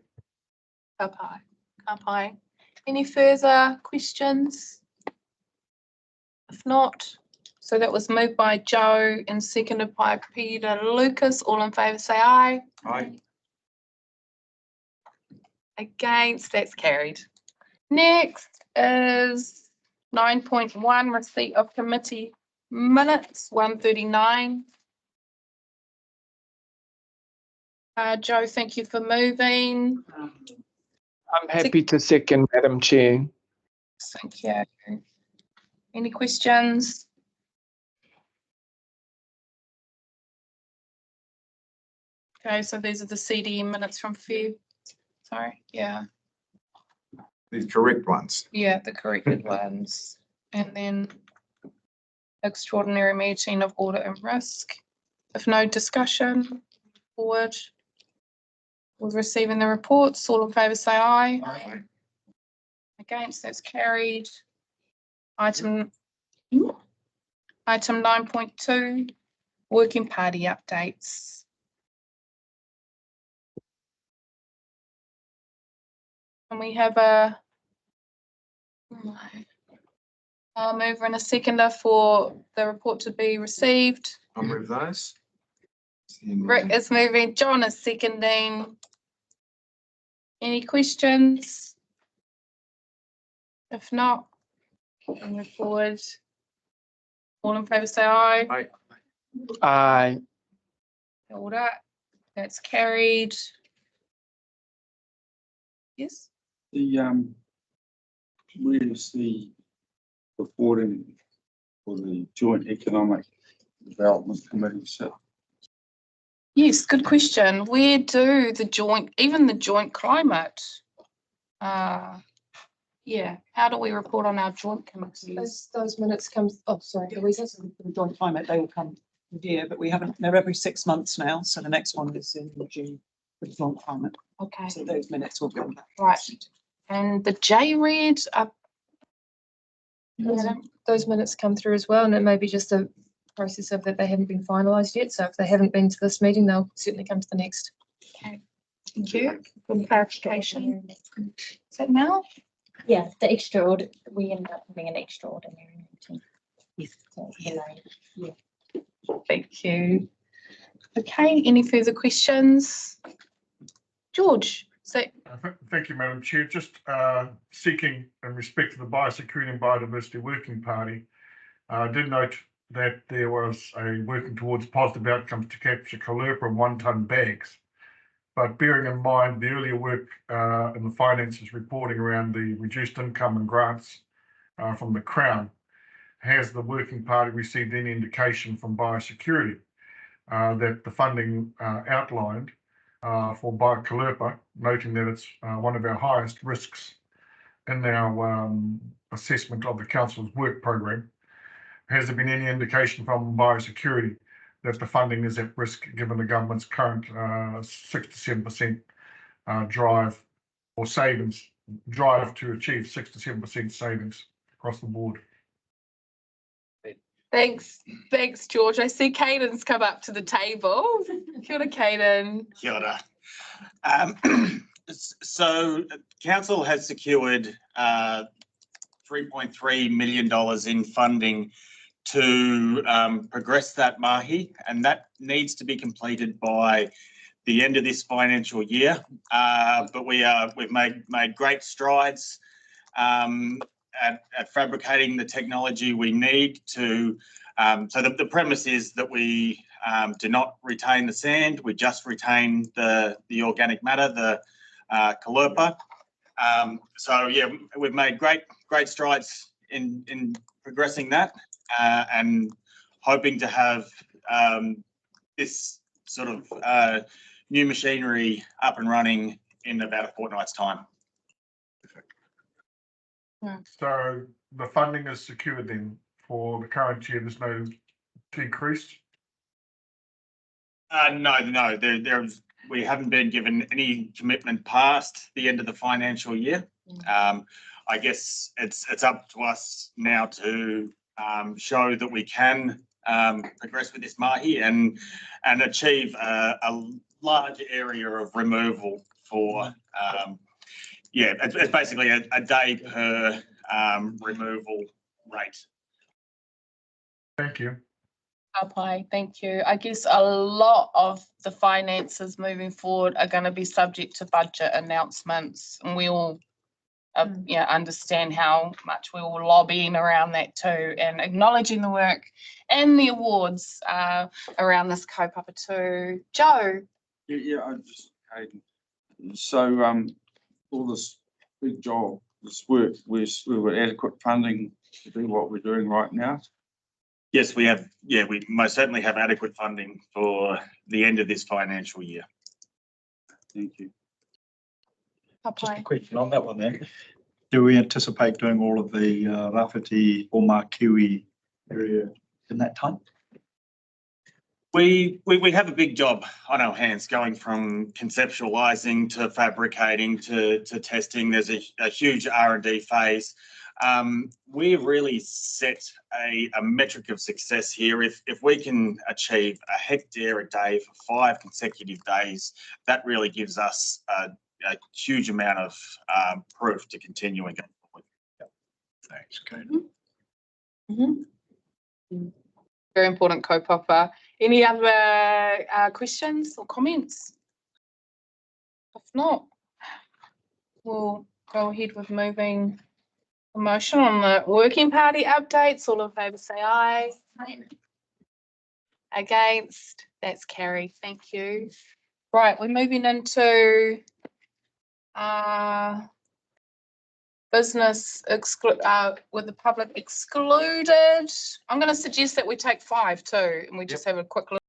Bye-bye. Any further questions? If not, so that was moved by Joe and seconded by Peter Lucas. All in favour say aye. Aye. Against, that's carried. Next is 9.1, receipt of committee minutes, 139. Joe, thank you for moving. I'm happy to second, Madam Chair. Thank you. Any questions? Okay, so these are the CDM minutes from Feb. Sorry, yeah. The correct ones. Yeah, the corrected ones. And then extraordinary meeting of audit and risk. If no discussion, forward. With receiving the reports, all in favour say aye. Aye. Against, that's carried. Item 9.2, working party updates. And we have a mover and a seconder for the report to be received. I'll move those. Rick is moving, John is seconding. Any questions? If not, we'll move forward. All in favour say aye. Aye. Aye. All that, that's carried. Yes? Where's the reporting for the Joint Economic Development Committee sit? Yes, good question. Where do the joint, even the joint climate? Yeah, how do we report on our joint committees? Those minutes come, oh, sorry, Louisa. The joint climate, they will come here, but we haven't, they're every 6 months now, so the next one is in June for the joint climate. Okay. So those minutes will come back. Right. And the J-Read, Those minutes come through as well, and it may be just a process of that they haven't been finalised yet. So if they haven't been to this meeting, they'll certainly come to the next. Okay. Thank you for clarification. Is that now? Yeah, the extra audit, we ended up having an extraordinary meeting. Yes. So, yeah. Thank you. Okay, any further questions? George, So, Thank you, Madam Chair. Just seeking in respect to the Biosecurity and Biodiversity Working Party, I did note that there was a working towards positive outcomes to capture calopa in 1 tonne bags. But bearing in mind the earlier work in the finances reporting around the reduced income and grants from the Crown, has the working party received any indication from biosecurity that the funding outlined for calopa, noting that it's one of our highest risks in our assessment of the council's work program, has there been any indication from biosecurity that the funding is at risk given the government's current 6 to 7% drive or savings, drive to achieve 6 to 7% savings across the board? thanks, George. I see Caden's come up to the table. Kia ora, Caden. Kia ora. So council has secured $3.3 million in funding to progress that mahi, and that needs to be completed by the end of this financial year. But we've made great strides at fabricating the technology we need to. So the premise is that we do not retain the sand; we just retain the organic matter, the kalopa. So yeah, we've made great strides in progressing that, and hoping to have this sort of new machinery up and running in about a fortnight's time. So the funding is secured then for the current year. There's no decrease. No. We haven't been given any commitment past the end of the financial year. I guess it's up to us now to show that we can progress with this mahi and achieve a large area of removal for it's basically a day per removal rate. Thank you. Apai, thank you. I guess a lot of the finances moving forward are going to be subject to budget announcements, and we all understand how much we will lobbying around that too, and acknowledging the work and the awards around this kaupapa too. Joe? Yeah, I'm just so all this big job, this work, we were adequate funding to do what we're doing right now. Yes, we have. Yeah, we most certainly have adequate funding for the end of this financial year. Thank you. Just a question on that one then. Do we anticipate doing all of the Rafiti or Markiwi area in that time? We have a big job on our hands, going from conceptualizing to fabricating to testing. There's a huge R&D phase. We've really set a metric of success here. If we can achieve a hectare a day for 5 consecutive days, that really gives us a huge amount of proof to continue and go forward. Thanks, Kate. Very important kaupapa. Any other questions or comments? If not, we'll go ahead with moving the motion on the working party updates. All in favour say aye. Aye. Against? That's carried. Thank you. Right, we're moving into business with the public excluded. I'm going to suggest that we take 5 too, and we just have a quick look.